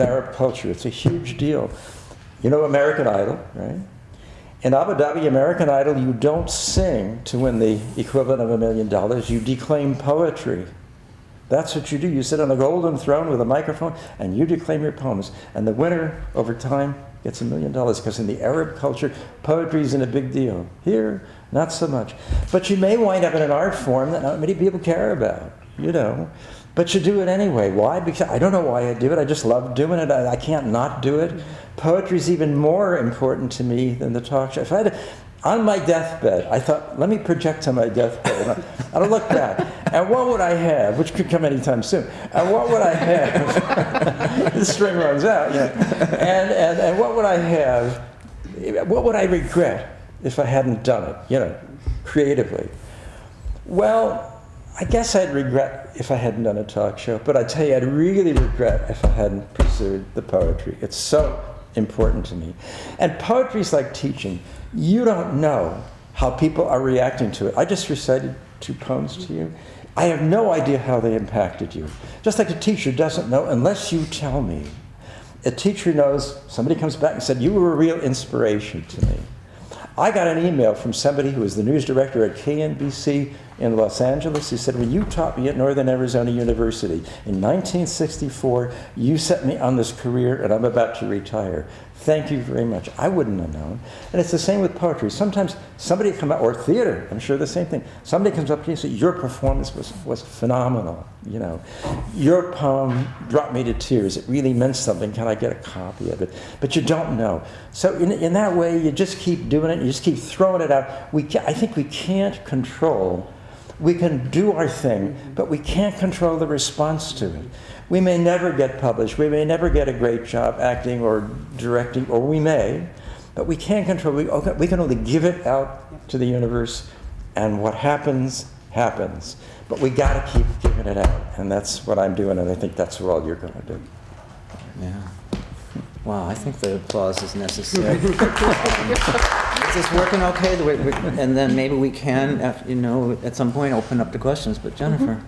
Arab culture. It's a huge deal. You know American Idol, right? In Abu Dhabi, American Idol, you don't sing to win the equivalent of $1 million. You declaim poetry. That's what you do. You sit on a golden throne with a microphone, and you declaim your poems. And the winner, over time, gets $1 million, because in the Arab culture, poetry isn't a big deal. Here, not so much. But you may wind up in an art form that not many people care about, But you do it anyway. Why? Because I don't know why I do it. I just love doing it. I can't not do it. Poetry is even more important to me than the talk show. If I had to, on my deathbed, I thought, let me project to my deathbed. I don't look back. And what would I have, which could come anytime soon, and what would I have? The string runs out, And what would I have, what would I regret if I hadn't done it, creatively? Well, I guess I'd regret if I hadn't done a talk show, but I tell you, I'd really regret if I hadn't pursued the poetry. It's so important to me. And poetry's like teaching. You don't know how people are reacting to it. I just recited 2 poems to you. I have no idea how they impacted you. Just like a teacher doesn't know unless you tell me. A teacher knows, somebody comes back and said, you were a real inspiration to me. I got an email from somebody who was the news director at KNBC in Los Angeles. He said, when you taught me at Northern Arizona University in 1964, you set me on this career and I'm about to retire. Thank you very much. I wouldn't have known. And it's the same with poetry. Sometimes somebody comes out, or theater, I'm sure the same thing. Somebody comes up to you and says, your performance was phenomenal. Your poem brought me to tears. It really meant something. Can I get a copy of it? But you don't know. So in that way, you just keep doing it. You just keep throwing it out. I think we can't control. We can do our thing, but we can't control the response to it. We may never get published. We may never get a great job acting or directing, or we may, but we can't control. We can only give it out to the universe, and what happens, happens. But we got to keep giving it out, and that's what I'm doing, and I think that's what all you're going to do. Yeah. Wow, I think the applause is necessary. Is this working okay? And then maybe we can, at some point, open up to questions. But Jennifer.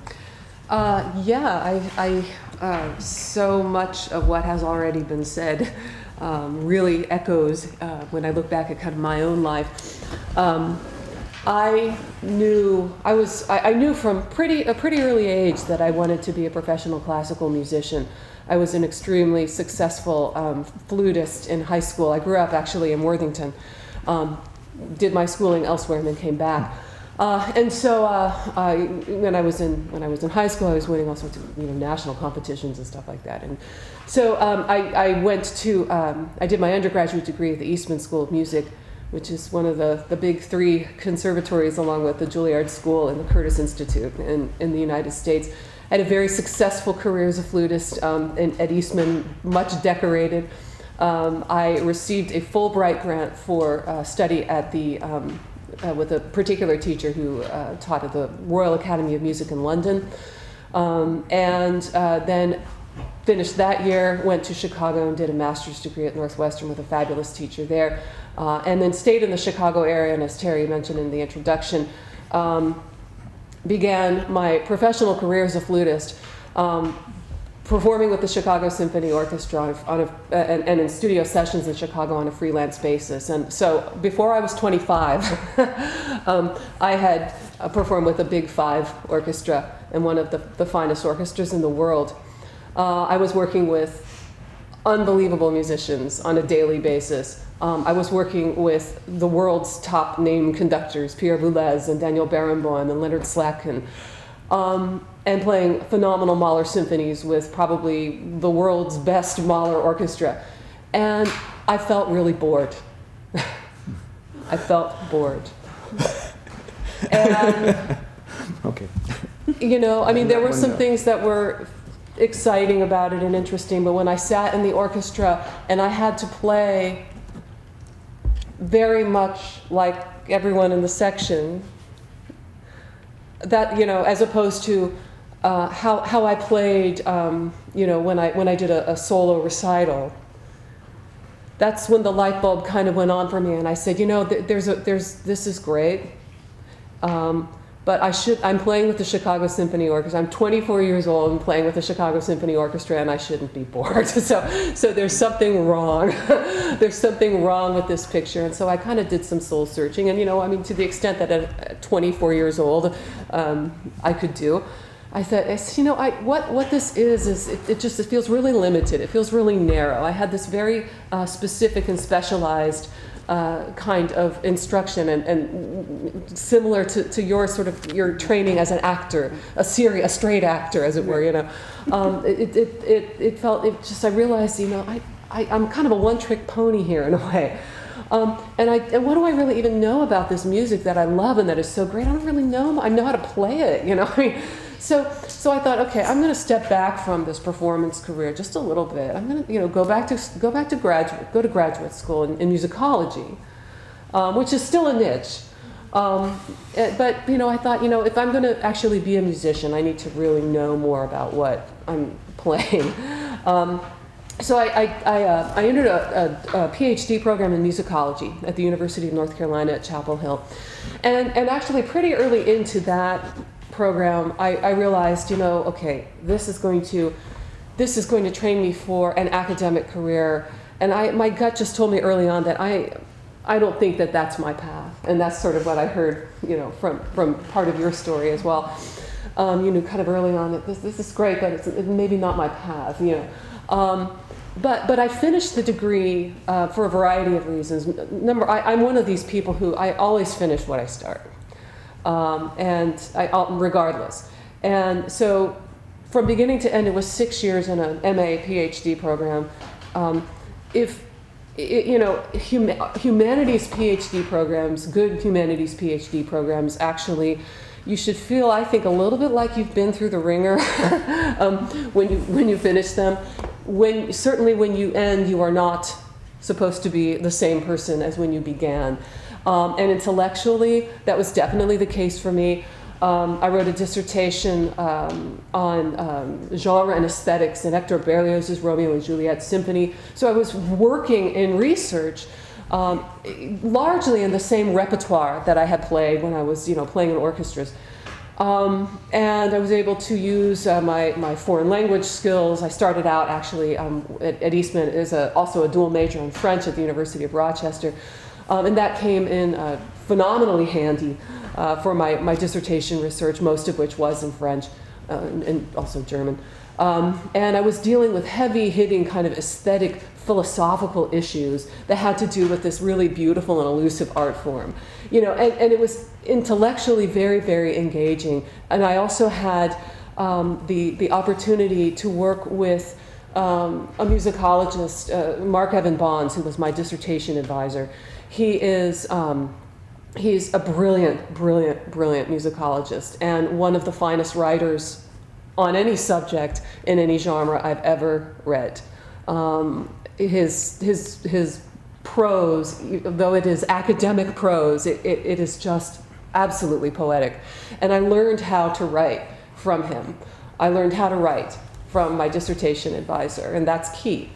So much of what has already been said really echoes when I look back at kind of my own life. I knew from a pretty early age that I wanted to be a professional classical musician. I was an extremely successful flutist in high school. I grew up actually in Worthington, did my schooling elsewhere, and then came back. And so when I was in high school, I was winning all sorts of national competitions and stuff like that. And so I went to I did my undergraduate degree at the Eastman School of Music, which is one of the big 3 conservatories, along with the Juilliard School and the Curtis Institute in the United States. I had a very successful career as a flutist at Eastman, much decorated. I received a Fulbright grant for study at the with a particular teacher who taught at the Royal Academy of Music in London. And then Finished that year, went to Chicago and did a master's degree at Northwestern with a fabulous teacher there, and then stayed in the Chicago area, and as Terry mentioned in the introduction, began my professional career as a flutist, performing with the Chicago Symphony Orchestra and in studio sessions in Chicago on a freelance basis. And so before I was 25, I had performed with a Big Five orchestra and one of the finest orchestras in the world. I was working with unbelievable musicians on a daily basis. I was working with the world's top name conductors, Pierre Boulez and Daniel Barenboim and Leonard Slatkin, and playing phenomenal Mahler symphonies with probably the world's best Mahler orchestra. And I felt really bored. I felt bored. And, Okay. you know, I mean, there were some things that were exciting about it and interesting, but when I sat in the orchestra and I had to play very much like everyone in the section, that, you know, as opposed to how I played, you know, when I did a solo recital, that's when the light bulb kind of went on for me, and I said, you know, this is great, but I'm playing with the Chicago Symphony Orchestra. I'm 24 years old and playing with the Chicago Symphony Orchestra, and I shouldn't be bored. So there's something wrong. There's something wrong with this picture. And so I kind of did some soul searching. And, you know, I mean, to the extent that at 24 years old, I could do, I said, you know, what this is it feels really limited. It feels really narrow. I had this very specific and specialized kind of instruction, and similar to your sort of your training as an actor, a straight actor, as it were. You know, I realized, you know, I'm kind of a one-trick pony here in a way. And what do I really even know about this music that I love and that is so great? I don't really know. I know how to play it, you know. I mean, so I thought, okay, I'm going to step back from this performance career just a little bit. I'm going to, you know, go to graduate school in musicology, which is still a niche. But, you know, I thought, you know, if I'm going to actually be a musician, I need to really know more about what I'm playing. So I entered a PhD program in musicology at the University of North Carolina at Chapel Hill. And actually pretty early into that program, I realized, you know, okay, this is going to train me for an academic career. And my gut just told me early on that I don't think that that's my path. And that's sort of what I heard, you know, from part of your story as well. You know, kind of early on, that this is great, but it's maybe not my path, you know. But I finished the degree for a variety of reasons. I'm one of these people who I always finish what I start, regardless. And so, from beginning to end, it was 6 years in an MA PhD program. Humanities PhD programs, good humanities PhD programs, actually, you should feel, I think, a little bit like you've been through the ringer when you finish them. Certainly when you end, you are not supposed to be the same person as when you began. And intellectually, that was definitely the case for me. I wrote a dissertation on genre and aesthetics in Hector Berlioz's Romeo and Juliet Symphony. So I was working in research largely in the same repertoire that I had played when I was, you know, playing in orchestras. And I was able to use my foreign language skills. I started out actually at Eastman as also a dual major in French at the University of Rochester. And that came in phenomenally handy for my dissertation research, most of which was in French and also German. And I was dealing with heavy-hitting kind of aesthetic, philosophical issues that had to do with this really beautiful and elusive art form. You know, and it was intellectually very, very engaging. And I also had the opportunity to work with a musicologist, Mark Evan Bonds, who was my dissertation advisor. He's a brilliant, brilliant, brilliant musicologist and one of the finest writers on any subject in any genre I've ever read. His prose, though it is academic prose, it is just absolutely poetic. And I learned how to write from him. I learned how to write from my dissertation advisor, and that's key.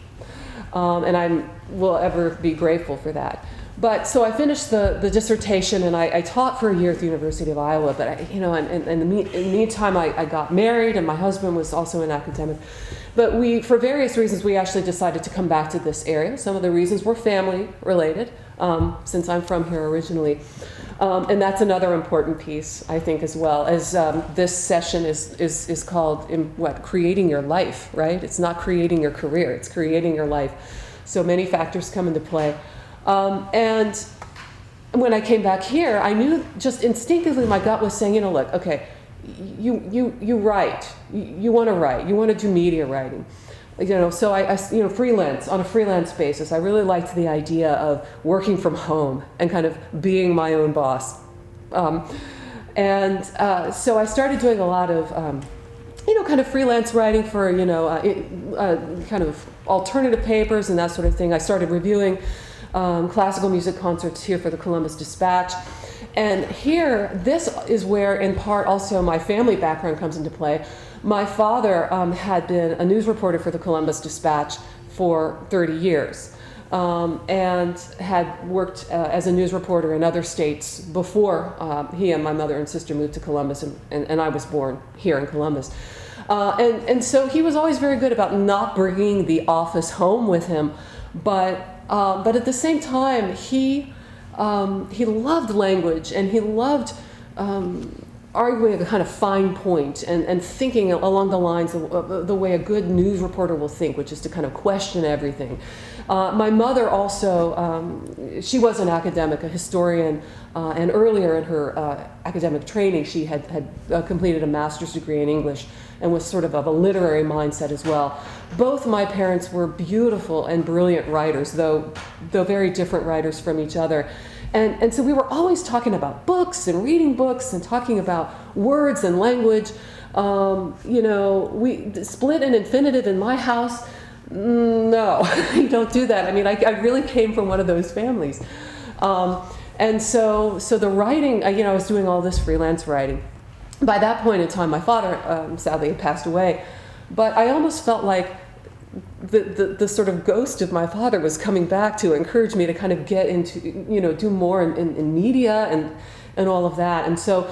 And I will ever be grateful for that. But so I finished the dissertation, and I taught for a year at the University of Iowa. But in the meantime, I got married, and my husband was also an academic. But for various reasons, we actually decided to come back to this area. Some of the reasons were family related, since I'm from here originally. And that's another important piece, I think, as well, as this session is called creating your life, right? It's not creating your career, it's creating your life. So many factors come into play. And when I came back here, I knew just instinctively my gut was saying, look, okay, you write, you want to write, you want to do media writing. So I freelance, on a freelance basis. I really liked the idea of working from home and kind of being my own boss. So I started doing a lot of, kind of freelance writing for, kind of alternative papers and that sort of thing. I started reviewing classical music concerts here for the Columbus Dispatch. And here, this is where, in part, also my family background comes into play. My father had been a news reporter for the Columbus Dispatch for 30 years and had worked as a news reporter in other states before he and my mother and sister moved to Columbus, and I was born here in Columbus. And so he was always very good about not bringing the office home with him, but at the same time, he loved language, and he loved arguing a kind of fine point and thinking along the lines of the way a good news reporter will think, which is to kind of question everything. My mother also, she was an academic, a historian, and earlier in her academic training, she had completed a master's degree in English and was sort of a literary mindset as well. Both my parents were beautiful and brilliant writers, though very different writers from each other. And so we were always talking about books and reading books and talking about words and language. We split an infinitive in my house. No, you don't do that. I mean, I really came from one of those families. And so the writing, I was doing all this freelance writing. By that point in time, my father sadly had passed away. But I almost felt like the sort of ghost of my father was coming back to encourage me to kind of get into, do more in media and all of that. And so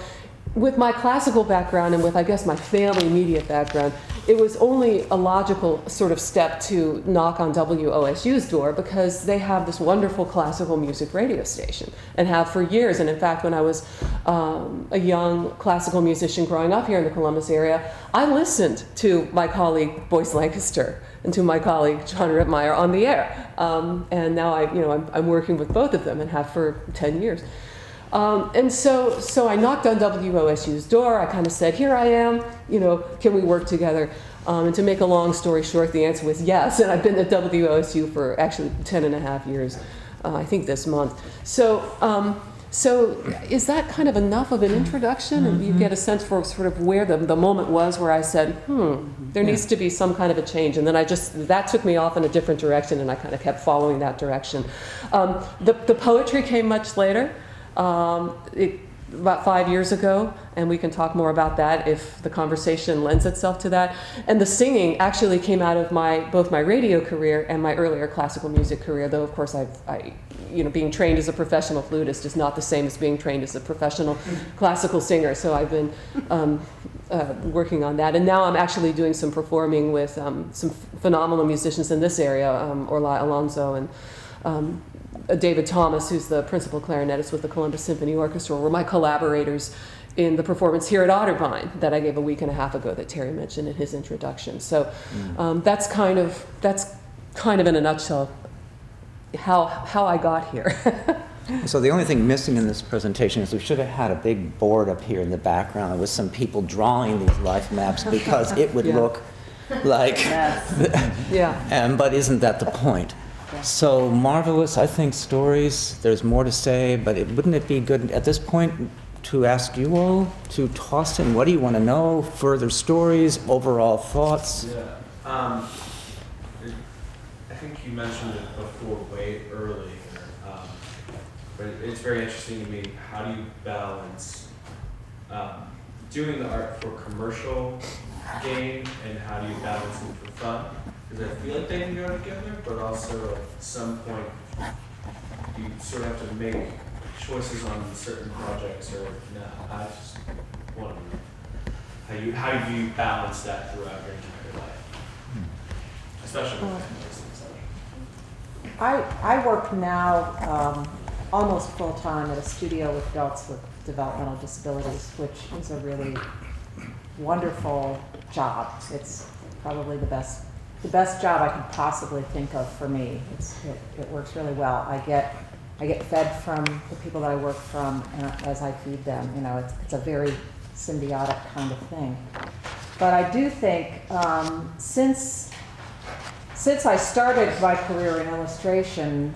with my classical background and with, I guess, my family media background, it was only a logical sort of step to knock on WOSU's door because they have this wonderful classical music radio station and have for years. And in fact, when I was a young classical musician growing up here in the Columbus area, I listened to my colleague Boyce Lancaster and to my colleague John Rittmeyer on the air. And now I'm working with both of them and have for 10 years. And so I knocked on WOSU's door. I kind of said, here I am, can we work together? And to make a long story short, the answer was yes. And I've been at WOSU for actually 10 and a half years, I think this month. So is that kind of enough of an introduction? And you get a sense for sort of where the moment was where I said, there needs to be some kind of a change. And then that took me off in a different direction, and I kind of kept following that direction. The poetry came much later. About 5 years ago, and we can talk more about that if the conversation lends itself to that. And the singing actually came out of both my radio career and my earlier classical music career, though of course being trained as a professional flutist is not the same as being trained as a professional classical singer. So I've been working on that, and now I'm actually doing some performing with some phenomenal musicians in this area, Orla Alonso and David Thomas, who's the principal clarinetist with the Columbus Symphony Orchestra, were my collaborators in the performance here at Otterbein that I gave a week and a half ago that Terry mentioned in his introduction. So that's kind of in a nutshell how I got here. So the only thing missing in this presentation is we should have had a big board up here in the background with some people drawing these life maps because it would look like, but isn't that the point? So marvelous, I think, stories. There's more to say, but wouldn't it be good at this point to ask you all to toss in what do you want to know, further stories, overall thoughts? Yeah. I think you mentioned it before, way earlier, but it's very interesting to me. How do you balance doing the art for commercial game, and how do you balance them for fun? Because I feel like they can go together, but also at some point you sort of have to make choices on certain projects or not. I just want to know how do you balance that throughout your entire life, especially with families and such. I work now almost full-time at a studio with adults with developmental disabilities, which is a really wonderful job. It's probably the best job I could possibly think of for me. It works really well. I get fed from the people that I work from as I feed them. You know, it's a very symbiotic kind of thing. But I do think since I started my career in illustration,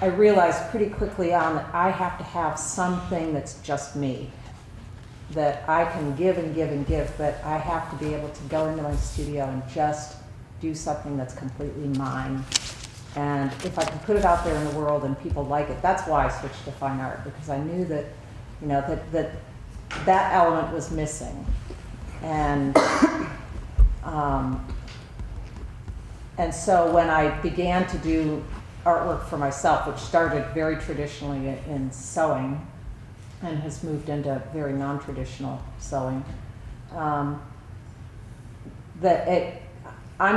I realized pretty quickly on that I have to have something that's just me, that I can give and give and give, but I have to be able to go into my studio and just do something that's completely mine. And if I can put it out there in the world and people like it, that's why I switched to fine art, because I knew that, you know, that element was missing. And so when I began to do artwork for myself, which started very traditionally in sewing and has moved into very non-traditional sewing, I'm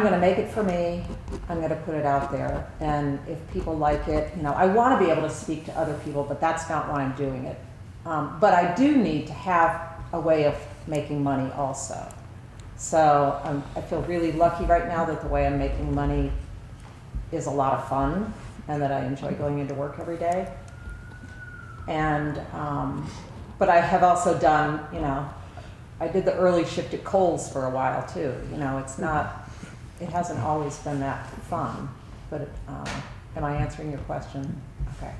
going to make it for me, I'm going to put it out there, and if people like it, you know, I want to be able to speak to other people, but that's not why I'm doing it. But I do need to have a way of making money also. So I feel really lucky right now that the way I'm making money is a lot of fun and that I enjoy going into work every day. And, but I have also done, you know, I did the early shift at Kohl's for a while too. You know, it hasn't always been that fun, but am I answering your question? Okay.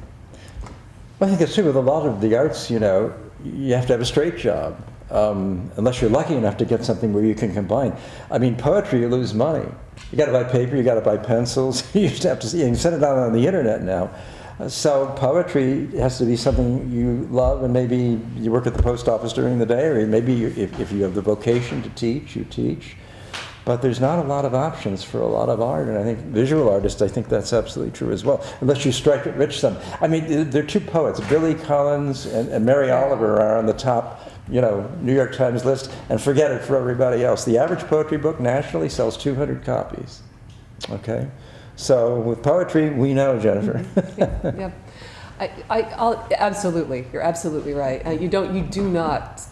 Well, I think it's true with a lot of the arts, you know, you have to have a straight job, unless you're lucky enough to get something where you can combine. I mean, poetry, you lose money. You got to buy paper, you got to buy pencils, you just have to see, you can send it out on the internet now. So poetry has to be something you love, and maybe you work at the post office during the day, or maybe if you have the vocation to teach, you teach. But there's not a lot of options for a lot of art, and I think visual artists, I think that's absolutely true as well, unless you strike it rich some. I mean, there are two poets, Billy Collins and Mary Oliver are on the top, you know, New York Times list, and forget it for everybody else. The average poetry book nationally sells 200 copies, okay? So with poetry, we know, Jennifer. Yeah. I'll, absolutely, you're absolutely right. You do not.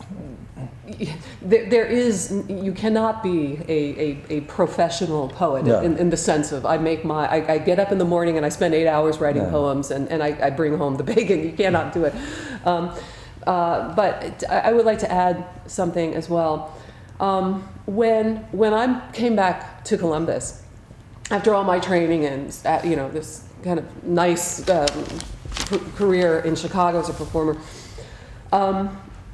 You cannot be a professional poet No. in the sense of I get up in the morning and I spend 8 hours writing poems and I bring home the bacon. You cannot do it. But I would like to add something as well. When I came back to Columbus, after all my training and you know, this kind of nice career in Chicago as a performer,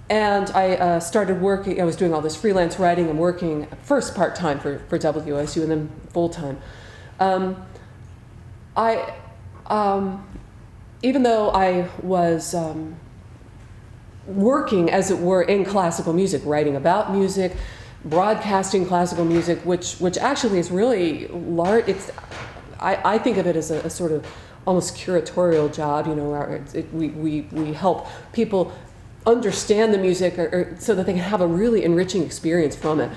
and I started working. I was doing all this freelance writing and working first part-time for WOSU and then full-time. Even though I was working, as it were, in classical music, writing about music, broadcasting classical music, which actually is really large. I think of it as a sort of almost curatorial job. You know, we help people understand the music or so that they can have a really enriching experience from it.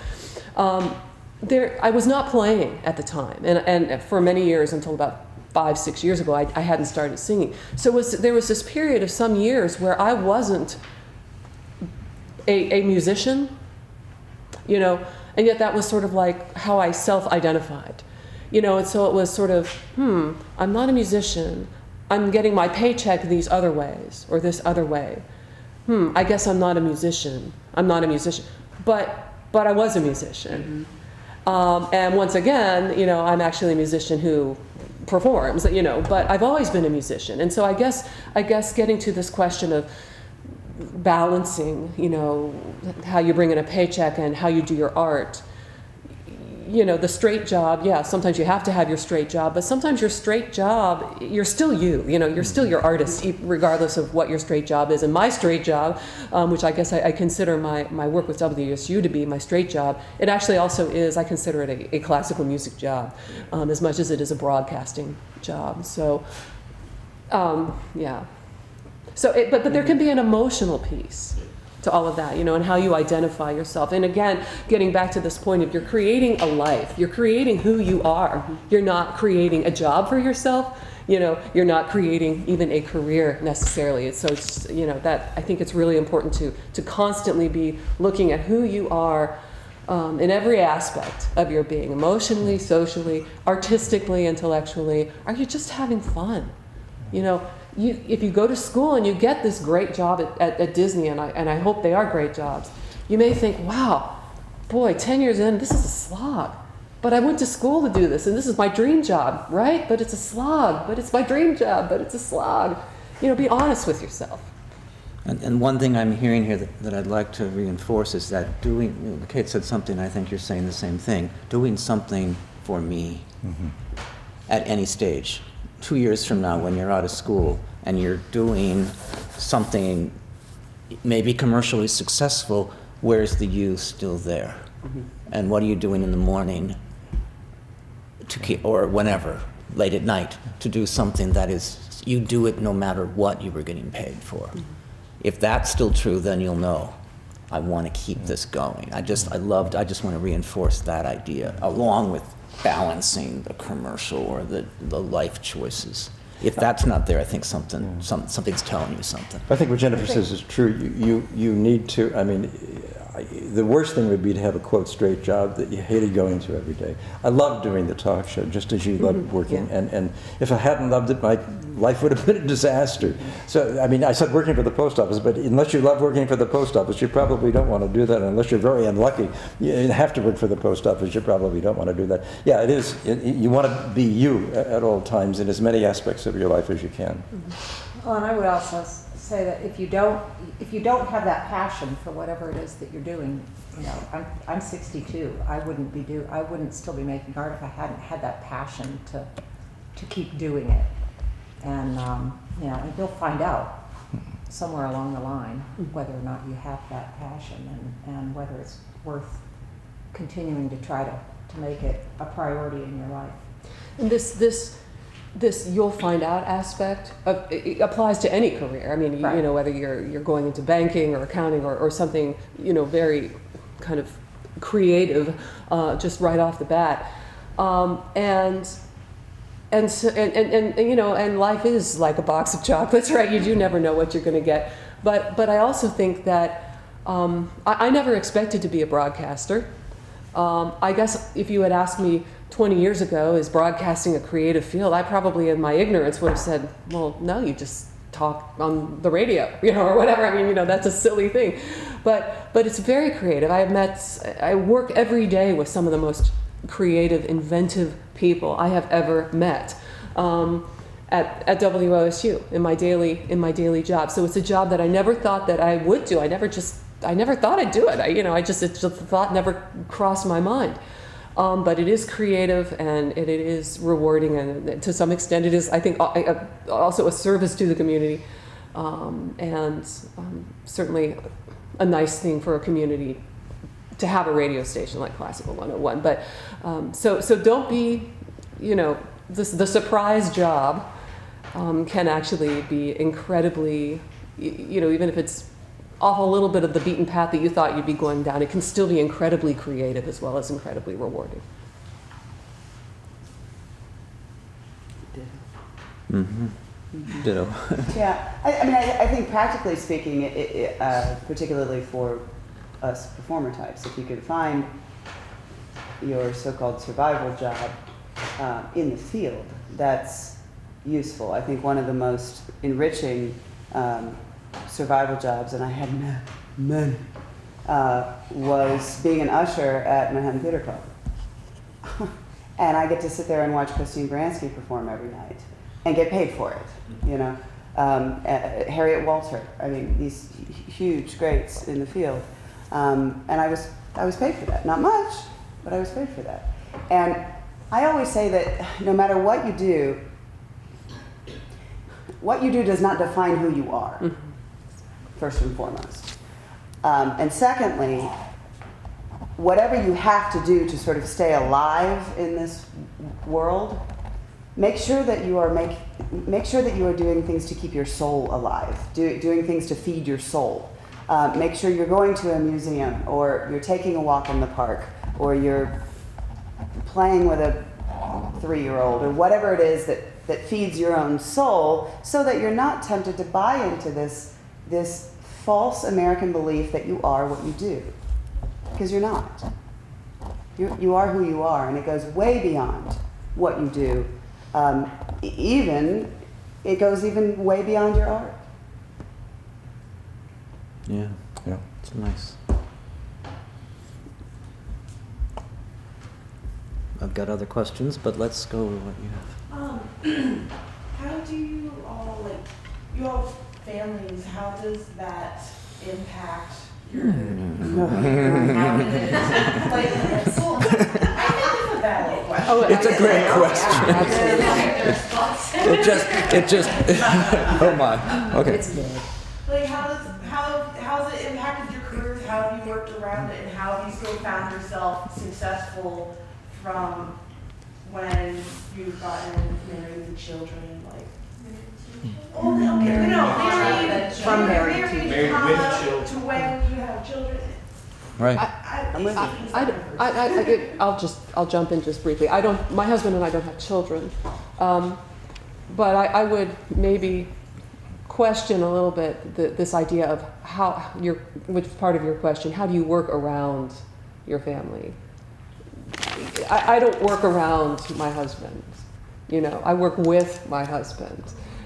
I was not playing at the time, and for many years, until about 5-6 years ago, I hadn't started singing. So there was this period of some years where I wasn't a musician, you know, and yet that was sort of like how I self-identified, you know, and so it was sort of, I'm not a musician, I'm getting my paycheck these other ways, or this other way. I guess I'm not a musician. But I was a musician. And once again, you know, I'm actually a musician who performs, you know, but I've always been a musician. And so I guess getting to this question of balancing, you know, how you bring in a paycheck and how you do your art, the straight job, yeah, sometimes you have to have your straight job, but sometimes your straight job, you're still you're still your artist, regardless of what your straight job is. And my straight job, which I guess I consider my work with WSU to be my straight job, it actually also is, I consider it a classical music job, as much as it is a broadcasting job. So, yeah. So, but there can be an emotional piece to all of that, and how you identify yourself. And again, getting back to this point of you're creating a life, you're creating who you are. You're not creating a job for yourself. You're not creating even a career necessarily. So it's, that I think it's really important to constantly be looking at who you are in every aspect of your being, emotionally, socially, artistically, intellectually. Are you just having fun? If you go to school and you get this great job at Disney, and I hope they are great jobs, you may think, wow, boy, 10 years in, this is a slog. But I went to school to do this, and this is my dream job, right? But it's a slog. But it's my dream job, but it's a slog. Be honest with yourself. And one thing I'm hearing here that I'd like to reinforce is that Kate said something, I think you're saying the same thing, doing something for me at any stage. 2 years from now, when you're out of school and you're doing something maybe commercially successful, where's the you still there? And what are you doing in the morning to keep, or whenever, late at night, to do something that is, you do it no matter what you were getting paid for. If that's still true, then you'll know, I want to keep this going. I just want to reinforce that idea, along with balancing the commercial or the life choices. If that's not there, I think something's telling you something. I think what Jennifer says is true. You need to, the worst thing would be to have a quote straight job that you hated going to every day. I loved doing the talk show just as you loved working, and if I hadn't loved it, my life would have been a disaster. So I said working for the post office, but unless you love working for the post office, you probably don't want to do that. Unless you're very unlucky, you have to work for the post office, you probably don't want to do that. Yeah, it is. You want to be you at all times in as many aspects of your life as you can. Well, and I would also say that if you don't have that passion for whatever it is that you're doing, I'm 62. I wouldn't still be making art if I hadn't had that passion to keep doing it. And and you'll find out somewhere along the line whether or not you have that passion and whether it's worth continuing to try to make it a priority in your life. And this you'll find out aspect it applies to any career. Right. Whether you're going into banking or accounting or something, very kind of creative, just right off the bat, and life is like a box of chocolates, right? You do never know what you're going to get. But I also think that I never expected to be a broadcaster. I guess if you had asked me 20 years ago, is broadcasting a creative field, I probably in my ignorance would have said, well, no, you just talk on the radio, or whatever. That's a silly thing. But it's very creative. I work every day with some of the most creative, inventive people I have ever met at WOSU in my daily job. So it's a job that I never thought that I would do. I never thought I'd do it. The thought never crossed my mind. But it is creative and it is rewarding, and to some extent it is, I think, also a service to the community, and certainly a nice thing for a community to have a radio station like Classical 101. But so don't be, the surprise job can actually be incredibly, even if it's off a little bit of the beaten path that you thought you'd be going down, it can still be incredibly creative as well as incredibly rewarding. Ditto. Yeah, I think practically speaking, particularly for us performer types, if you could find your so-called survival job in the field, that's useful. I think one of the most enriching survival jobs, and I had none, was being an usher at Manhattan Theater Club. And I get to sit there and watch Christine Baranski perform every night and get paid for it, Harriet Walter, these huge greats in the field. And I was paid for that. Not much, but I was paid for that. And I always say that no matter what you do does not define who you are, first and foremost. And secondly, whatever you have to do to sort of stay alive in this world, make sure that you are doing things to keep your soul alive, doing things to feed your soul. Make sure you're going to a museum, or you're taking a walk in the park, or you're playing with a 3-year-old, or whatever it is that feeds your own soul, so that you're not tempted to buy into this false American belief that you are what you do. Because you're not. You are who you are, and it goes way beyond what you do. It goes even way beyond your art. Yeah, Yeah. it's nice. I've got other questions, but let's go with what you have. How do you all, like, you all families, how does that impact your like, well, I think it's a valid question. Oh, It's a great question. It just, oh my, okay. Like, how's it impacted your careers? How have you worked around it, and how have you still found yourself successful from when you've gotten married and children? Like, oh, okay, no, From married to Married with children. to when you have children. Right. I'll jump in just briefly. My husband and I don't have children, but I would maybe question a little bit this idea of which is part of your question, how do you work around your family? I don't work around my husband, I work with my husband.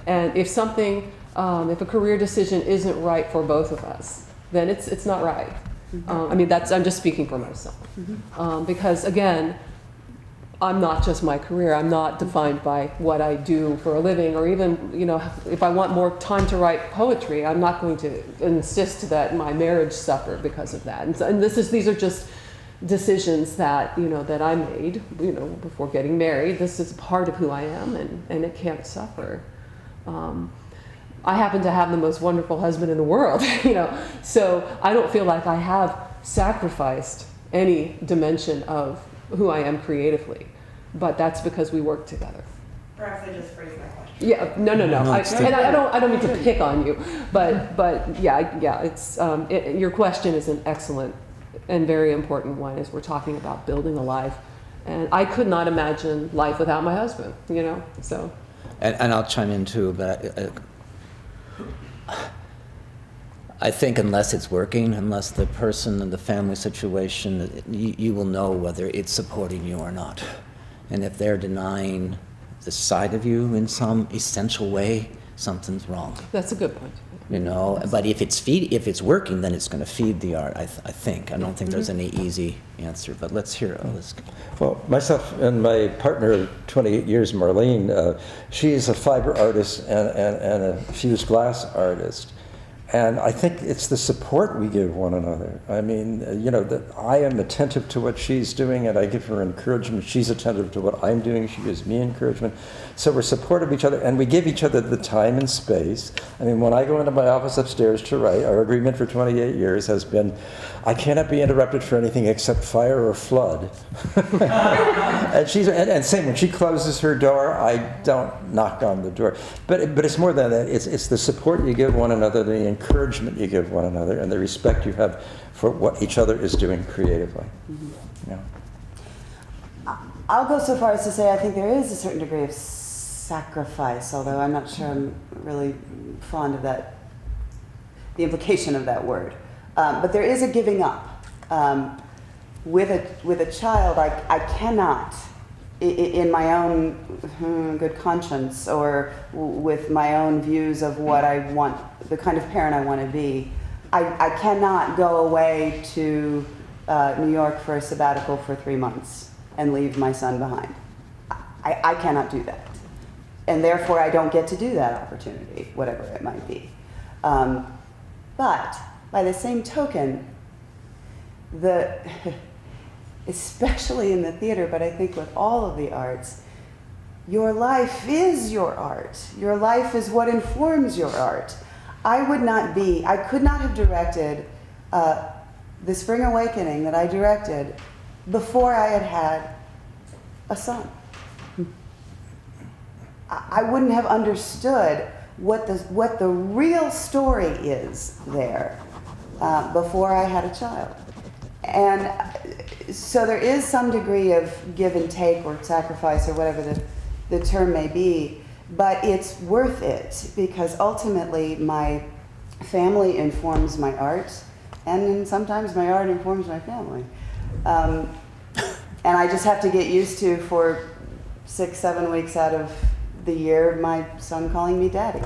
And if if a career decision isn't right for both of us, then it's not right. I'm just speaking for myself. Because again, I'm not just my career. I'm not defined by what I do for a living, or even, if I want more time to write poetry, I'm not going to insist that my marriage suffer because of that. And these are just decisions that, that I made, before getting married. This is part of who I am, and it can't suffer. I happen to have the most wonderful husband in the world, so I don't feel like I have sacrificed any dimension of who I am creatively, but that's because we work together. Perhaps I just phrased my question. Yeah, no. I don't mean to pick on you, but yeah. It's your question is an excellent and very important one as we're talking about building a life, and I could not imagine life without my husband. So. And I'll chime in too, but I think unless it's working, unless the person and the family situation, you will know whether it's supporting you or not. And if they're denying the side of you in some essential way, something's wrong. That's a good point. But if it's working, then it's going to feed the art, I think. I don't think there's any easy answer, but let's hear Alice. Well, myself and my partner of 28 years, Marlene, she's a fiber artist and a fused glass artist. And I think it's the support we give one another. I mean, that I am attentive to what she's doing, and I give her encouragement. She's attentive to what I'm doing. She gives me encouragement. So we're supportive of each other, and we give each other the time and space. I mean, when I go into my office upstairs to write, our agreement for 28 years has been, I cannot be interrupted for anything except fire or flood. and same, when she closes her door, I don't knock on the door. But it's more than that. It's the support you give one another, the encouragement you give one another, and the respect you have for what each other is doing creatively. I'll go so far as to say I think there is a certain degree of sacrifice, although I'm not sure I'm really fond of that, the implication of that word. But there is a giving up. With a child, I cannot, in my own good conscience, or with my own views of what I want, the kind of parent I want to be, I cannot go away to New York for a sabbatical for 3 months and leave my son behind. I cannot do that. And therefore, I don't get to do that opportunity, whatever it might be. But by the same token, especially in the theater, but I think with all of the arts, your life is your art. Your life is what informs your art. I could not have directed The Spring Awakening that I directed before I had had a son. I wouldn't have understood what the real story is there before I had a child. And so there is some degree of give and take or sacrifice or whatever the term may be, but it's worth it because ultimately my family informs my art, and then sometimes my art informs my family. And I just have to get used to, for 6-7 weeks out of the year, my son calling me daddy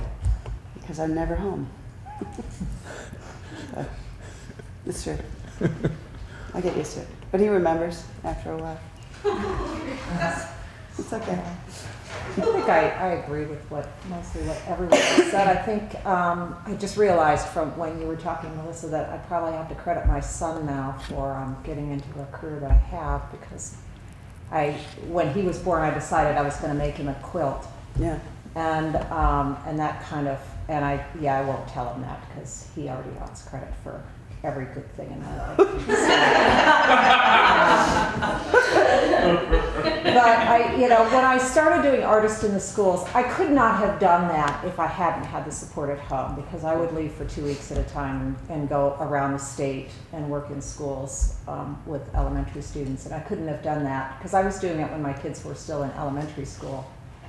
because I'm never home. So, it's true. I get used to it. But he remembers after a while. It's okay. I think I agree with mostly what everyone has said. I think I just realized from when you were talking, Melissa, that I probably have to credit my son now for getting into a career that I have, because when he was born, I decided I was going to make him a quilt. Yeah. And that kind of, I won't tell him that because he already wants credit for every good thing in my life. But when I started doing Artist in the Schools, I could not have done that if I hadn't had the support at home, because I would leave for 2 weeks at a time and go around the state and work in schools with elementary students. And I couldn't have done that because I was doing it when my kids were still in elementary school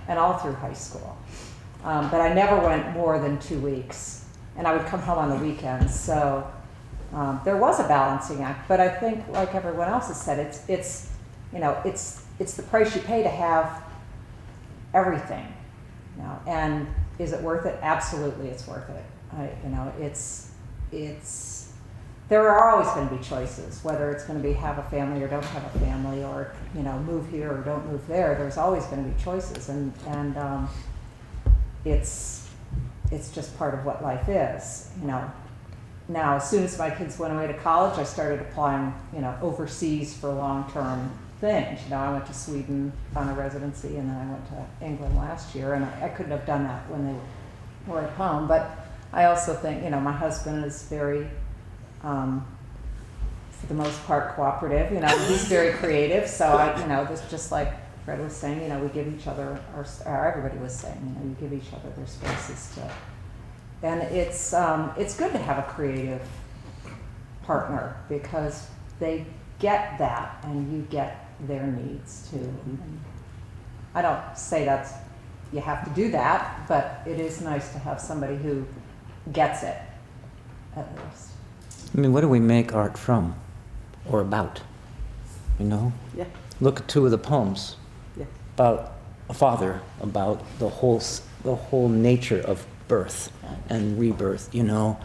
and all through high school. But I never went more than 2 weeks, and I would come home on the weekends. So there was a balancing act, but I think, like everyone else has said, it's the price you pay to have everything. And is it worth it? Absolutely, it's worth it. There are always going to be choices, whether it's going to be have a family or don't have a family, or move here or don't move there. There's always going to be choices, and it's just part of what life is. Now, as soon as my kids went away to college, I started applying, overseas for long-term things. I went to Sweden on a residency, and then I went to England last year, and I couldn't have done that when they were at home. But I also think, my husband is very, for the most part, cooperative. He's very creative. So this, just like Fred was saying, we give each other, or everybody was saying, you give each other their spaces to. And it's good to have a creative partner because they get that and you get their needs too. And I don't say you have to do that, but it is nice to have somebody who gets it, at least. I mean, what do we make art from or about? Yeah. Look at 2 of the poems. Yeah. About a father, about the whole nature of birth and rebirth, and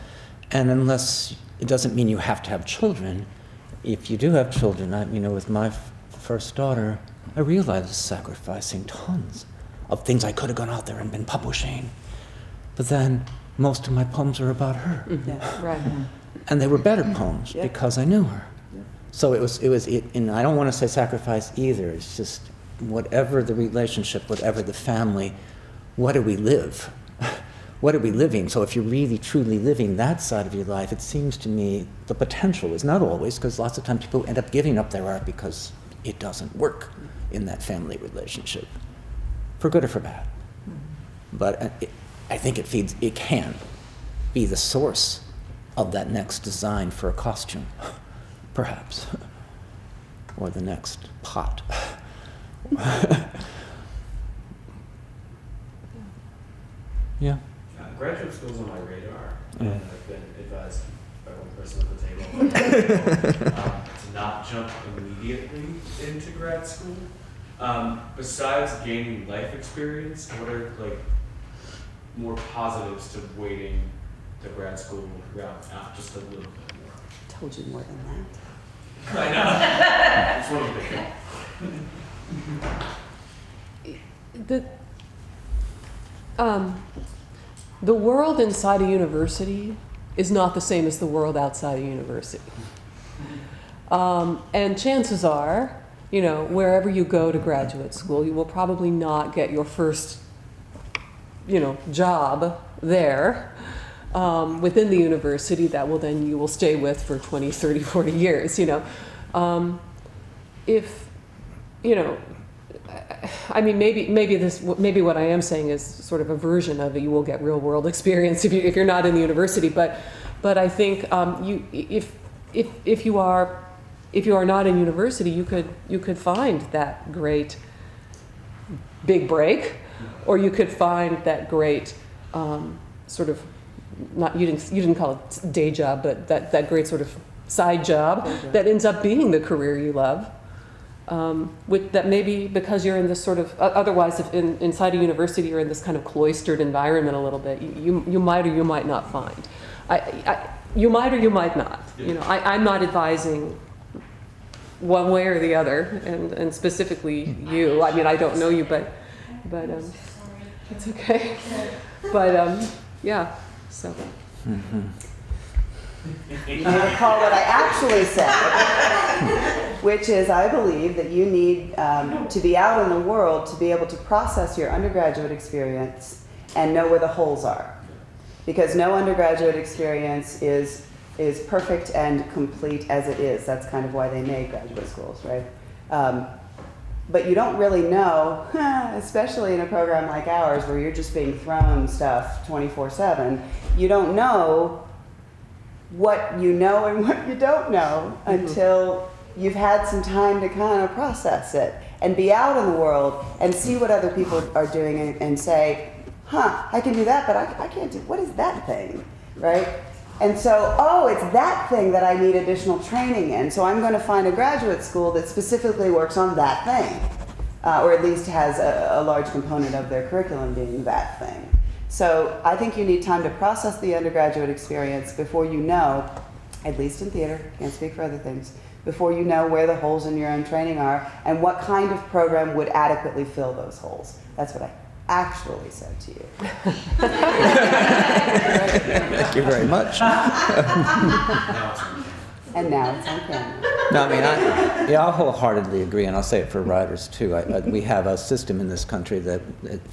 unless, it doesn't mean you have to have children. If you do have children, with my first daughter, I realized sacrificing tons of things I could have gone out there and been publishing. But then most of my poems are about her. Mm-hmm. Yeah. Right. And they were better poems because I knew her. Yeah. So it was, and I don't want to say sacrifice either. It's just whatever the relationship, whatever the family, what do we live? What are we living? So if you're really, truly living that side of your life, it seems to me the potential is not always, because lots of times people end up giving up their art because it doesn't work in that family relationship, for good or for bad. But I think it can be the source of that next design for a costume, perhaps, or the next pot. Yeah. Graduate school's on my radar, and I've been advised by one person at the table to not jump immediately into grad school. Besides gaining life experience, what are more positives to waiting to grad school route out just a little bit more? Told you more than that. I know. It's one of the big The world inside a university is not the same as the world outside a university. And chances are, you know, wherever you go to graduate school, you will probably not get your first, you know, job there within the university that will then you will stay with for 20, 30, 40 years, you know. If, you know, I mean, maybe what I am saying is sort of a version of it. You will get real world experience if you're not in the university. But I think if you are not in university, you could find that great big break, or you could find that great sort of you didn't call it day job, but that great sort of side job that ends up being the career you love. With that maybe because you're in this sort of otherwise if inside a university you're in this kind of cloistered environment a little bit, you might or you might not find. You might or you might not. You know, I'm not advising one way or the other, and specifically you. I mean, I don't know you, but it's okay. But yeah, so. You recall what I actually said, which is I believe that you need to be out in the world to be able to process your undergraduate experience and know where the holes are. Because no undergraduate experience is perfect and complete as it is. That's kind of why they made graduate schools, right? But you don't really know, especially in a program like ours where you're just being thrown stuff 24/7, you don't know what you know and what you don't know until you've had some time to kind of process it and be out in the world and see what other people are doing and say, I can do that, but I can't do, what is that thing, right? And so, it's that thing that I need additional training in, so I'm going to find a graduate school that specifically works on that thing, or at least has a large component of their curriculum being that thing. So I think you need time to process the undergraduate experience before you know, at least in theater, can't speak for other things, before you know where the holes in your own training are and what kind of program would adequately fill those holes. That's what I actually said to you. Thank you very much. And now it's on camera. No, I mean, I'll wholeheartedly agree, and I'll say it for writers too. We have a system in this country that,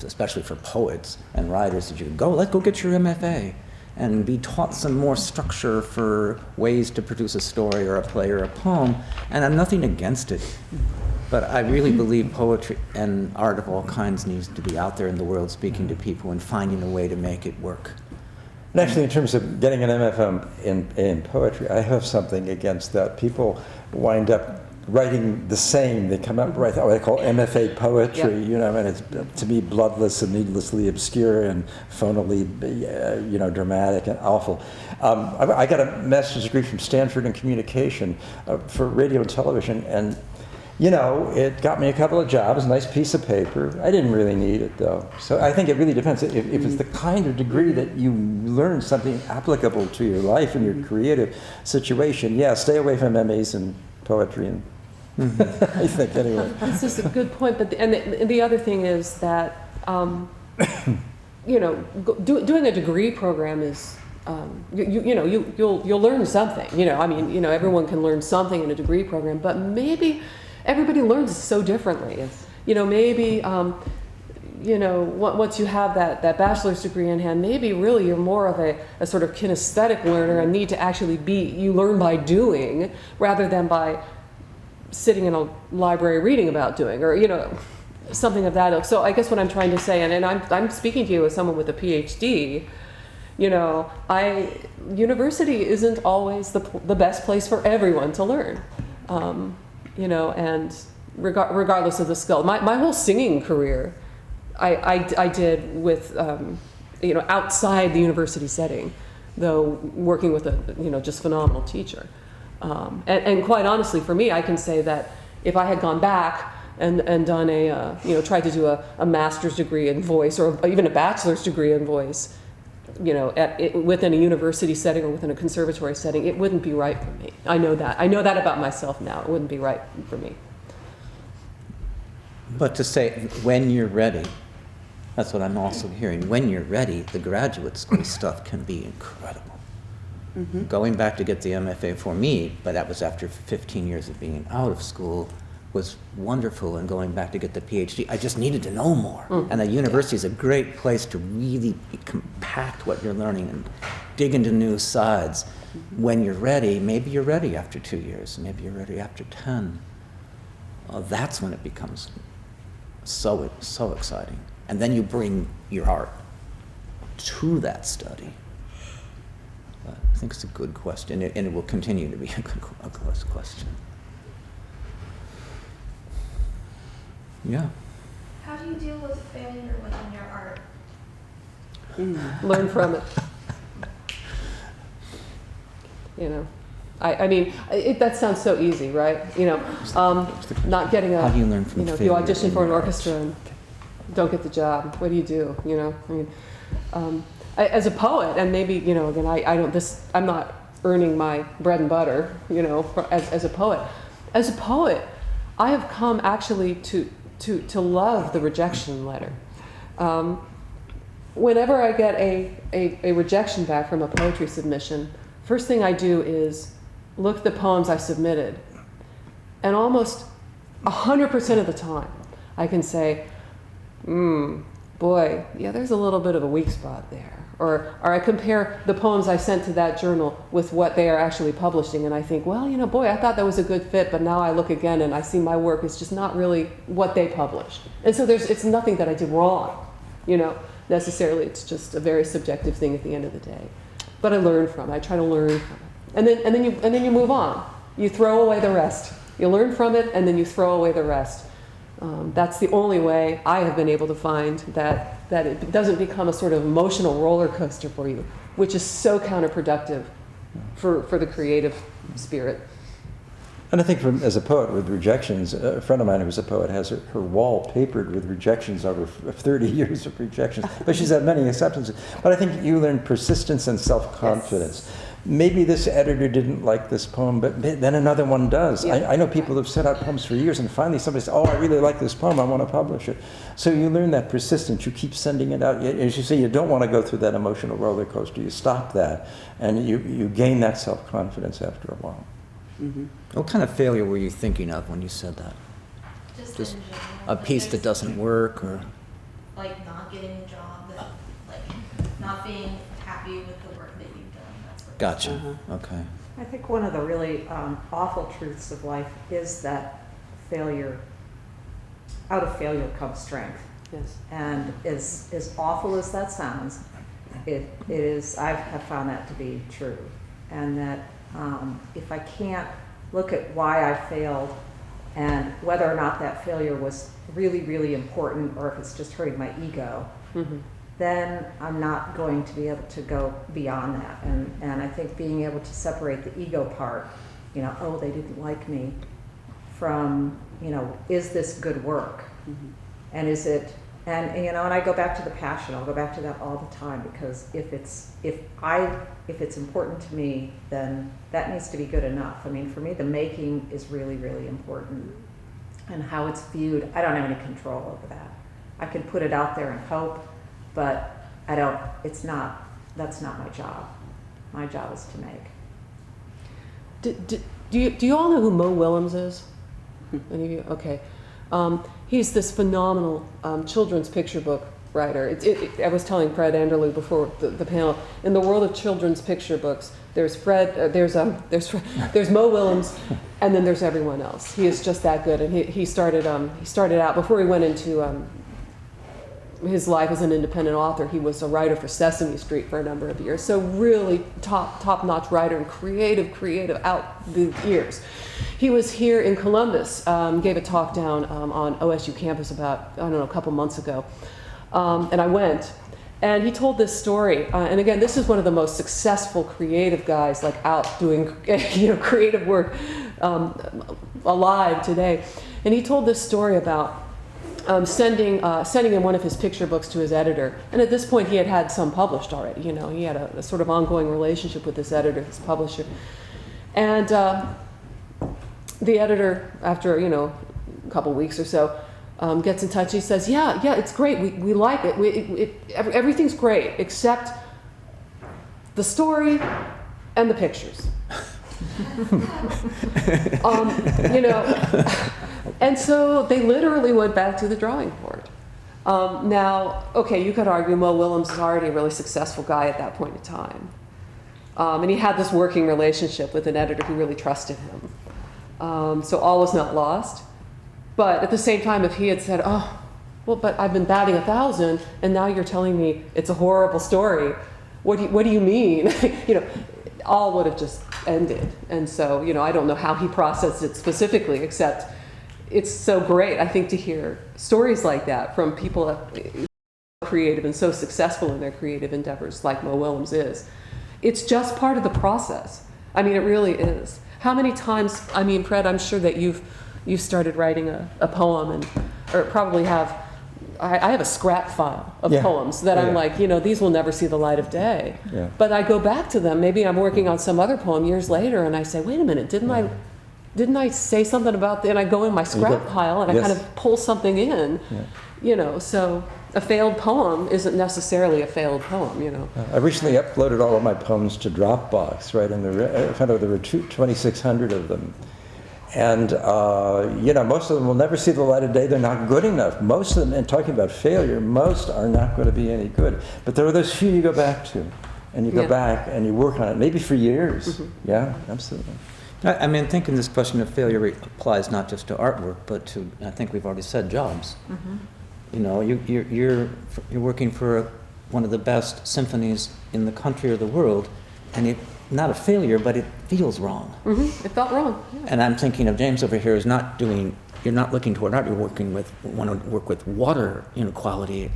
especially for poets and writers, that you can let's go get your MFA and be taught some more structure for ways to produce a story or a play or a poem, and I'm nothing against it. But I really believe poetry and art of all kinds needs to be out there in the world speaking to people and finding a way to make it work. And actually, in terms of getting an MFM in poetry, I have something against that. People wind up writing the same. They come up and write what I call MFA poetry, you know, and it's, to me, bloodless and needlessly obscure and phonally, dramatic and awful. I got a master's degree from Stanford in communication for radio and television, and it got me a couple of jobs, a nice piece of paper. I didn't really need it, though. So I think it really depends. If it's the kind of degree that you learn something applicable to your life and your creative situation, stay away from MAs in poetry. And I think, anyway. This is a good point. But the other thing is that, doing a degree program is, you'll learn something. Everyone can learn something in a degree program, but maybe everybody learns so differently. Maybe, once you have that bachelor's degree in hand, maybe really you're more of a sort of kinesthetic learner and need to actually you learn by doing rather than by sitting in a library reading about doing, or, something of that ilk. So I guess what I'm trying to say, and I'm speaking to you as someone with a PhD, university isn't always the best place for everyone to learn. And regardless of the skill. My whole singing career, I did with, outside the university setting, though working with a, just phenomenal teacher. And quite honestly, for me, I can say that if I had gone back and done tried to do a master's degree in voice or even a bachelor's degree in voice, within a university setting or within a conservatory setting, it wouldn't be right for me. I know that about myself now. It wouldn't be right for me. But to say, when you're ready, that's what I'm also hearing. When you're ready, the graduate school stuff can be incredible. Going back to get the MFA for me, but that was after 15 years of being out of school, was wonderful. And going back to get the PhD, I just needed to know more. And the university is a great place to really compact what you're learning and dig into new sides. When you're ready, maybe you're ready after 2 years, maybe you're ready after 10. That's when it becomes so exciting. And then you bring your art to that study. I think it's a good question, and it will continue to be a good question. Yeah. How do you deal with failure within your art? Learn from it. You know, I mean, that sounds so easy, right? You know, not getting a. How do you learn from if failure you audition in for an your orchestra and don't get the job, what do you do? You know, I mean, as a poet, and maybe, you know, again, I'm not earning my bread and butter, you know, as a poet. As a poet, I have come actually to love the rejection letter. Whenever I get a rejection back from a poetry submission, first thing I do is look at the poems I submitted. And almost 100% of the time, I can say, boy, yeah, there's a little bit of a weak spot there. Or I compare the poems I sent to that journal with what they are actually publishing, and I think, well, you know, boy, I thought that was a good fit, but now I look again and I see my work is just not really what they published. And so it's nothing that I did wrong, you know, necessarily. It's just a very subjective thing at the end of the day. But I learn from it. I try to learn from it. And then you move on. You throw away the rest. You learn from it, and then you throw away the rest. That's the only way I have been able to find that it doesn't become a sort of emotional roller coaster for you, which is so counterproductive for the creative spirit. And I think as a poet with rejections, a friend of mine who's a poet has her wall papered with rejections over 30 years of rejections. But she's had many acceptances. But I think you learn persistence and self-confidence. Yes. Maybe this editor didn't like this poem, but then another one does. Yeah. I know people who've set out poems for years, and finally somebody says, oh, I really like this poem, I want to publish it. So you learn that persistence. You keep sending it out. As you say, you don't want to go through that emotional roller coaster. You stop that, and you gain that self-confidence after a while. Mm-hmm. What kind of failure were you thinking of when you said that? Just in general, a piece that doesn't work, or like not getting a job, like not being happy with the work that you've done. That sort of Gotcha. stuff. Okay. I think one of the really awful truths of life is that out of failure comes strength. Yes. And as awful as that sounds, it is, I have found that to be true. And that if I can't look at why I failed and whether or not that failure was really, really important, or if it's just hurting my ego, then I'm not going to be able to go beyond that. And I think being able to separate the ego part, you know, oh, they didn't like me, from, you know, is this good work? And is it, and you know, and I go back to the passion. I'll go back to that all the time, because if it's important to me, then that needs to be good enough. I mean, for me, the making is really, really important, and how it's viewed, I don't have any control over that. I can put it out there and hope, but that's not my job. My job is to make. Do you all know who Mo Willems is? Any of you? Okay. He's this phenomenal children's picture book writer. I was telling Fred Anderly before the panel, in the world of children's picture books, there's there's Mo Willems, and then there's everyone else. He is just that good, and he started out, before he went into his life as an independent author, he was a writer for Sesame Street for a number of years. So really top-notch writer and creative out the years. He was here in Columbus, gave a talk down on OSU campus about, a couple months ago. And I went, and he told this story. And again, this is one of the most successful creative guys, like out doing creative work alive today. And he told this story about sending in one of his picture books to his editor. And at this point, he had some published already. You know, he had a sort of ongoing relationship with this editor, this publisher. And the editor, after a couple weeks or so, gets in touch. He says, "Yeah, it's great. We like it. Everything's great, except the story And the pictures. You know, and so they literally went back to the drawing board. Now, okay, you could argue Mo Willems was already a really successful guy at that point in time. And he had this working relationship with an editor who really trusted him. So all was not lost. But at the same time, if he had said, oh, well, but I've been batting 1,000, and now you're telling me it's a horrible story. What do you mean? You know, all would have just ended. And so, you know, I don't know how he processed it specifically, except it's so great, I think, to hear stories like that from people creative and so successful in their creative endeavors like Mo Willems is. It's just part of the process. I mean, it really is. How many times, I mean, Fred, I'm sure that you've started writing a poem or probably have, I have a scrap file of poems that I'm like, you know, these will never see the light of day. Yeah. But I go back to them, maybe I'm working on some other poem years later, and I say, wait a minute, didn't I say something about that? And I go in my scrap pile and I kind of pull something in, you know, so a failed poem isn't necessarily a failed poem, you know. I recently uploaded all of my poems to Dropbox, right? And there were 2,600 of them. And, you know, most of them will never see the light of day. They're not good enough. Most of them, and talking about failure, most are not going to be any good. But there are those few you go back to. And you go back and you work on it, maybe for years. Mm-hmm. Yeah, absolutely. I mean, thinking this question of failure applies not just to artwork, but to, I think we've already said, jobs. Mm-hmm. You know, you're working for one of the best symphonies in the country or the world, and it's not a failure, but it feels wrong. Mm-hmm. It felt wrong. Yeah. And I'm thinking of James over here is not doing, you're not looking toward art, want to work with water inequality.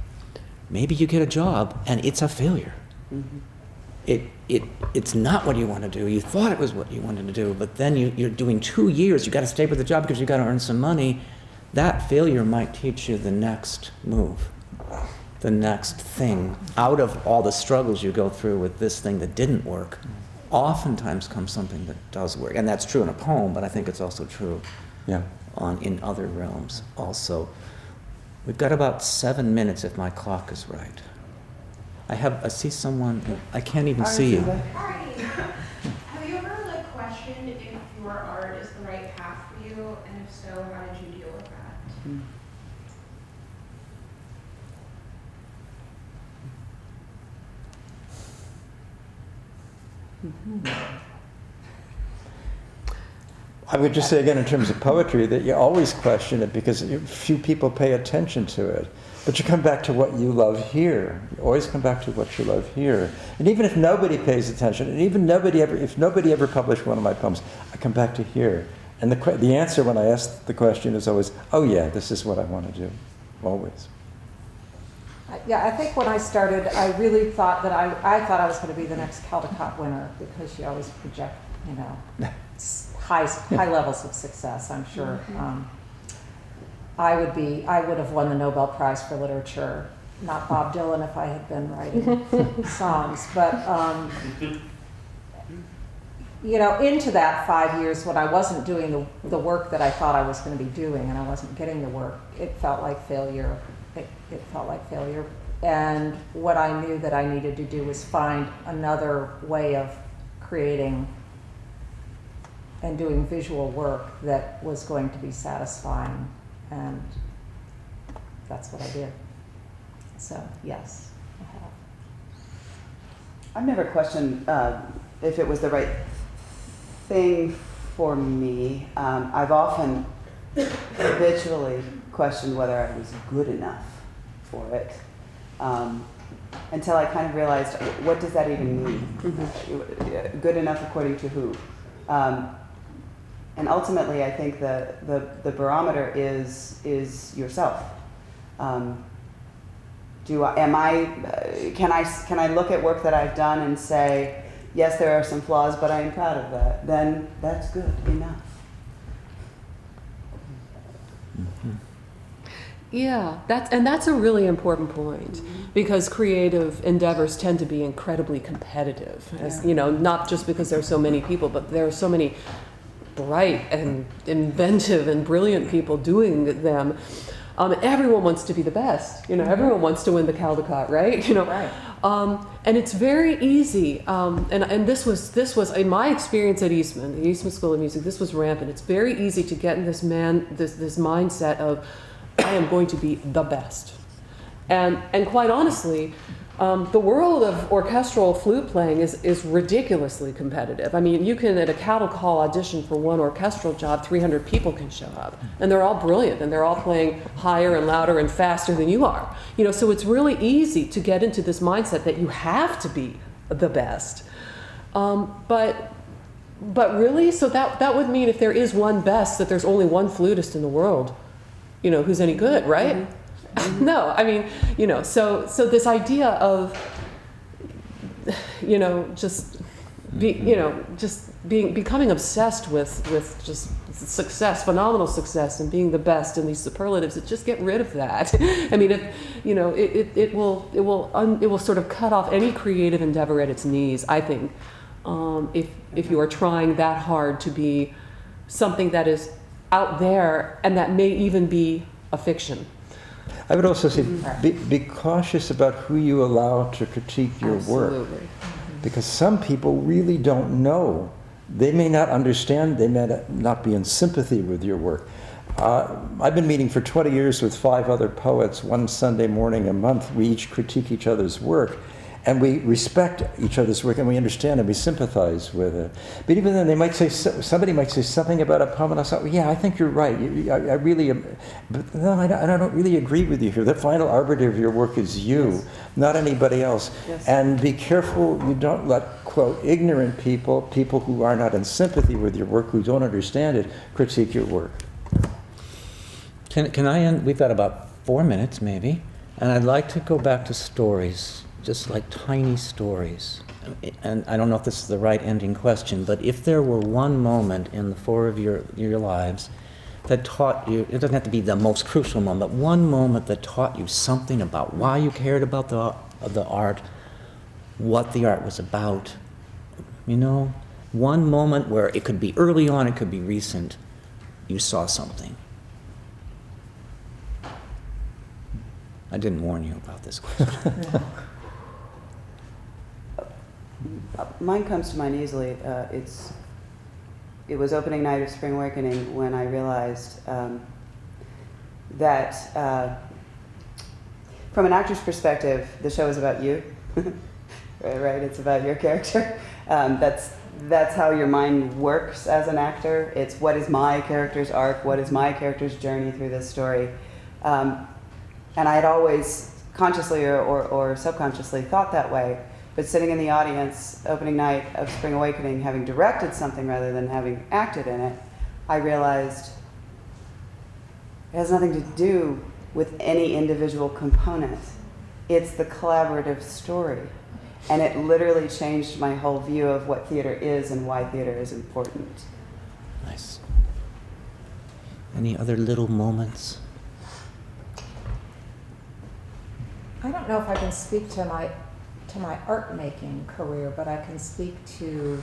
Maybe you get a job and it's a failure. Mm-hmm. It's not what you want to do. You thought it was what you wanted to do, but then you're doing 2 years. You got to stay with the job because you got to earn some money. That failure might teach you the next move, the next thing. Out of all the struggles you go through with this thing that didn't work, oftentimes comes something that does work. And that's true in a poem, but I think it's also true in other realms also. We've got about 7 minutes if my clock is right. I see someone, I can't even see you. Hi. Have you ever questioned if your art is the right path for you, and if so, how did you deal with that? Mm-hmm. I would just say again in terms of poetry that you always question it because few people pay attention to it. But you come back to what you love here. You always come back to what you love here. And even if nobody pays attention, and even if nobody ever published one of my poems, I come back to here. And the answer when I ask the question is always, oh yeah, this is what I want to do. Always. Yeah, I think when I started, I really thought that I thought I was going to be the next Caldecott winner because you always project, you know, high levels of success, I'm sure. I would have won the Nobel Prize for Literature, not Bob Dylan if I had been writing songs. But, you know, into that 5 years when I wasn't doing the work that I thought I was going to be doing and I wasn't getting the work, it felt like failure. It felt like failure. And what I knew that I needed to do was find another way of creating and doing visual work that was going to be satisfying. And that's what I did. So, yes, I have. I've never questioned if it was the right thing for me. I've often habitually questioned whether I was good enough for it until I kind of realized, what does that even mean? Mm-hmm. Good enough according to who? And ultimately, I think the barometer is yourself. Can I look at work that I've done and say, yes, there are some flaws, but I am proud of that? Then that's good enough. Mm-hmm. Yeah, that's a really important point because creative endeavors tend to be incredibly competitive. As you know, not just because there are so many people, but there are so many bright and inventive and brilliant people doing them. Everyone wants to be the best. Everyone wants to win the Caldecott, right? Right. And it's very easy. And this was in my experience at Eastman, the Eastman School of Music. This was rampant. It's very easy to get in this mindset of, I am going to be the best. And quite honestly, the world of orchestral flute playing is ridiculously competitive. I mean, you can, at a cattle call audition for one orchestral job, 300 people can show up. And they're all brilliant, and they're all playing higher and louder and faster than you are. So it's really easy to get into this mindset that you have to be the best. But really, so that would mean if there is one best, that there's only one flutist in the world, who's any good, right? Mm-hmm. No, I mean, so this idea of, becoming obsessed with just success, phenomenal success, and being the best in these superlatives, just get rid of that. I mean, it will sort of cut off any creative endeavor at its knees, I think, if you are trying that hard to be something that is out there and that may even be a fiction. I would also say be cautious about who you allow to critique your work. Because some people really don't know. They may not understand, they may not be in sympathy with your work. I've been meeting for 20 years with 5 other poets, one Sunday morning a month. We each critique each other's work. And we respect each other's work, and we understand and we sympathize with it. But even then, somebody might say something about a poem, and I thought, well, yeah, I think you're right. I really am. But no, I don't really agree with you here. The final arbiter of your work is you, yes, not anybody else. Yes. And be careful you don't let, quote, ignorant people who are not in sympathy with your work, who don't understand it, critique your work. Can I end? We've got about 4 minutes, maybe. And I'd like to go back to stories. Just like tiny stories. And I don't know if this is the right ending question, but if there were one moment in the 4 of your lives that taught you, it doesn't have to be the most crucial moment, but one moment that taught you something about why you cared about the art, what the art was about, one moment where it could be early on, it could be recent, you saw something. I didn't warn you about this question. Mine comes to mind easily. It was opening night of Spring Awakening when I realized that from an actor's perspective, the show is about you, right? It's about your character. That's how your mind works as an actor. It's what is my character's arc, what is my character's journey through this story. And I had always consciously or subconsciously thought that way. But sitting in the audience, opening night of Spring Awakening, having directed something rather than having acted in it, I realized it has nothing to do with any individual component. It's the collaborative story. And it literally changed my whole view of what theater is and why theater is important. Nice. Any other little moments? I don't know if I can speak to my art making career, but I can speak to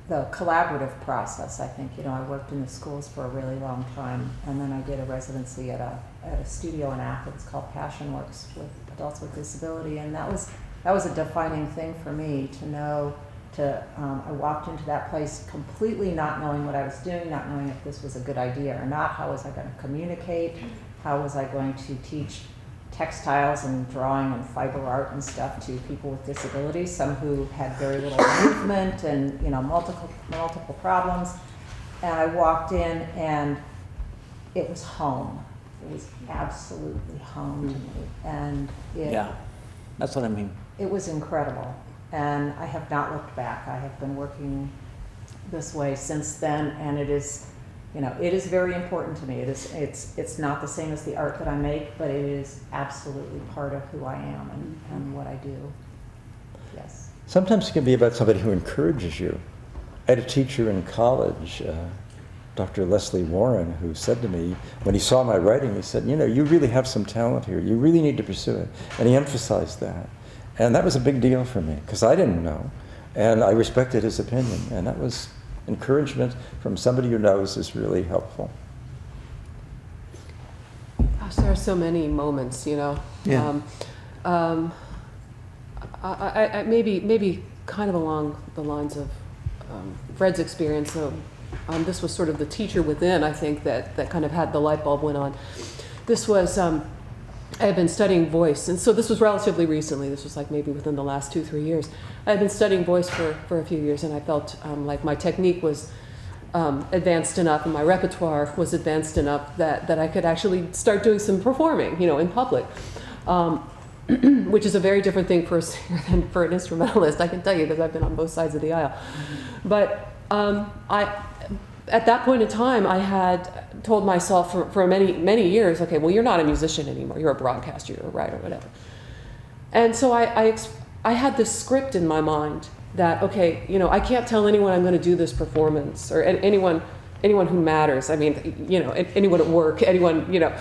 the collaborative process. I think, I worked in the schools for a really long time, and then I did a residency at a studio in Athens called Passion Works with adults with disability, and that was a defining thing for me to know. I walked into that place completely not knowing what I was doing, not knowing if this was a good idea or not. How was I going to communicate? How was I going to teach textiles and drawing and fiber art and stuff to people with disabilities, some who had very little movement and multiple problems. And I walked in and it was home. It was absolutely home to me. And yeah, that's what I mean. It was incredible. And I have not looked back. I have been working this way since then, and it is very important to me. It's not the same as the art that I make, but it is absolutely part of who I am and what I do. Yes. Sometimes it can be about somebody who encourages you. I had a teacher in college, Dr. Leslie Warren, who said to me, when he saw my writing, he said, you really have some talent here. You really need to pursue it. And he emphasized that. And that was a big deal for me, because I didn't know. And I respected his opinion. And that was encouragement from somebody who knows is really helpful. Gosh, there are so many moments, you know. Yeah. I maybe kind of along the lines of Fred's experience. So this was sort of the teacher within, I think, that kind of had the light bulb went on. This was, I had been studying voice, and so this was relatively recently. This was like maybe within the last 2-3 years. I had been studying voice for a few years, and I felt like my technique was advanced enough, and my repertoire was advanced enough that I could actually start doing some performing, you know, in public. Which is a very different thing for a singer than for an instrumentalist, I can tell you, because I've been on both sides of the aisle. But at that point in time, I had told myself for many years, okay, well, you're not a musician anymore. You're a broadcaster, you're a writer, whatever. And so I had this script in my mind that, okay, you know, I can't tell anyone I'm going to do this performance, or anyone who matters. I mean, you know, anyone at work, anyone, you know,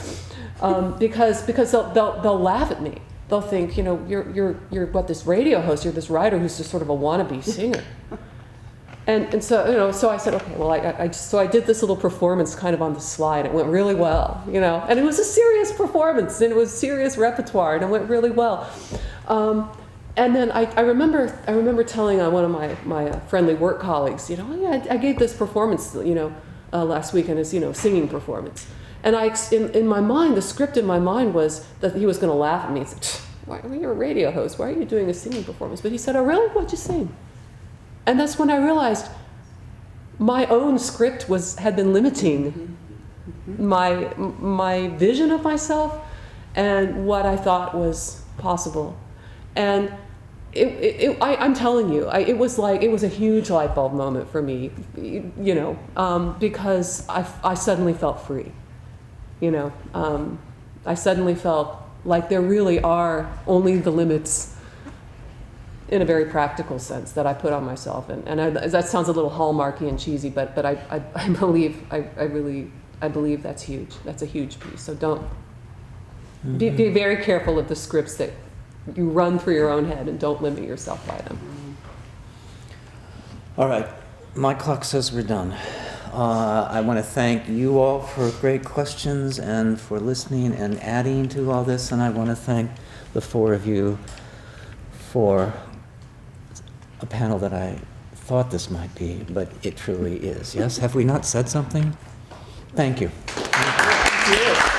because they'll laugh at me. They'll think, you know, you're what, this radio host, you're this writer who's just sort of a wannabe singer. And so, you know, so I said, okay, well, I did this little performance kind of on the slide. It went really well, you know, and it was a serious performance, and it was serious repertoire, and it went really well. And then I remember telling one of my friendly work colleagues, you know, yeah, I gave this performance, you know, last weekend, as, you know, singing performance. And in my mind, the script in my mind was that he was going to laugh at me. He said, "Why are you a radio host? Why are you doing a singing performance?" But he said, "Oh, really? What'd you sing?" And that's when I realized my own script had been limiting my vision of myself and what I thought was possible. And I'm telling you, it was a huge light bulb moment for me, you know, because I suddenly felt free. You know, I suddenly felt like there really are only the limits, in a very practical sense, that I put on myself. And that sounds a little hallmarky and cheesy, but I believe that's huge. That's a huge piece. So don't be very careful of the scripts that you run through your own head, and don't limit yourself by them. All right, my clock says we're done. I want to thank you all for great questions and for listening and adding to all this, and I want to thank the four of you for a panel that I thought this might be, but it truly is. Yes? Have we not said something? Thank you. Thank you.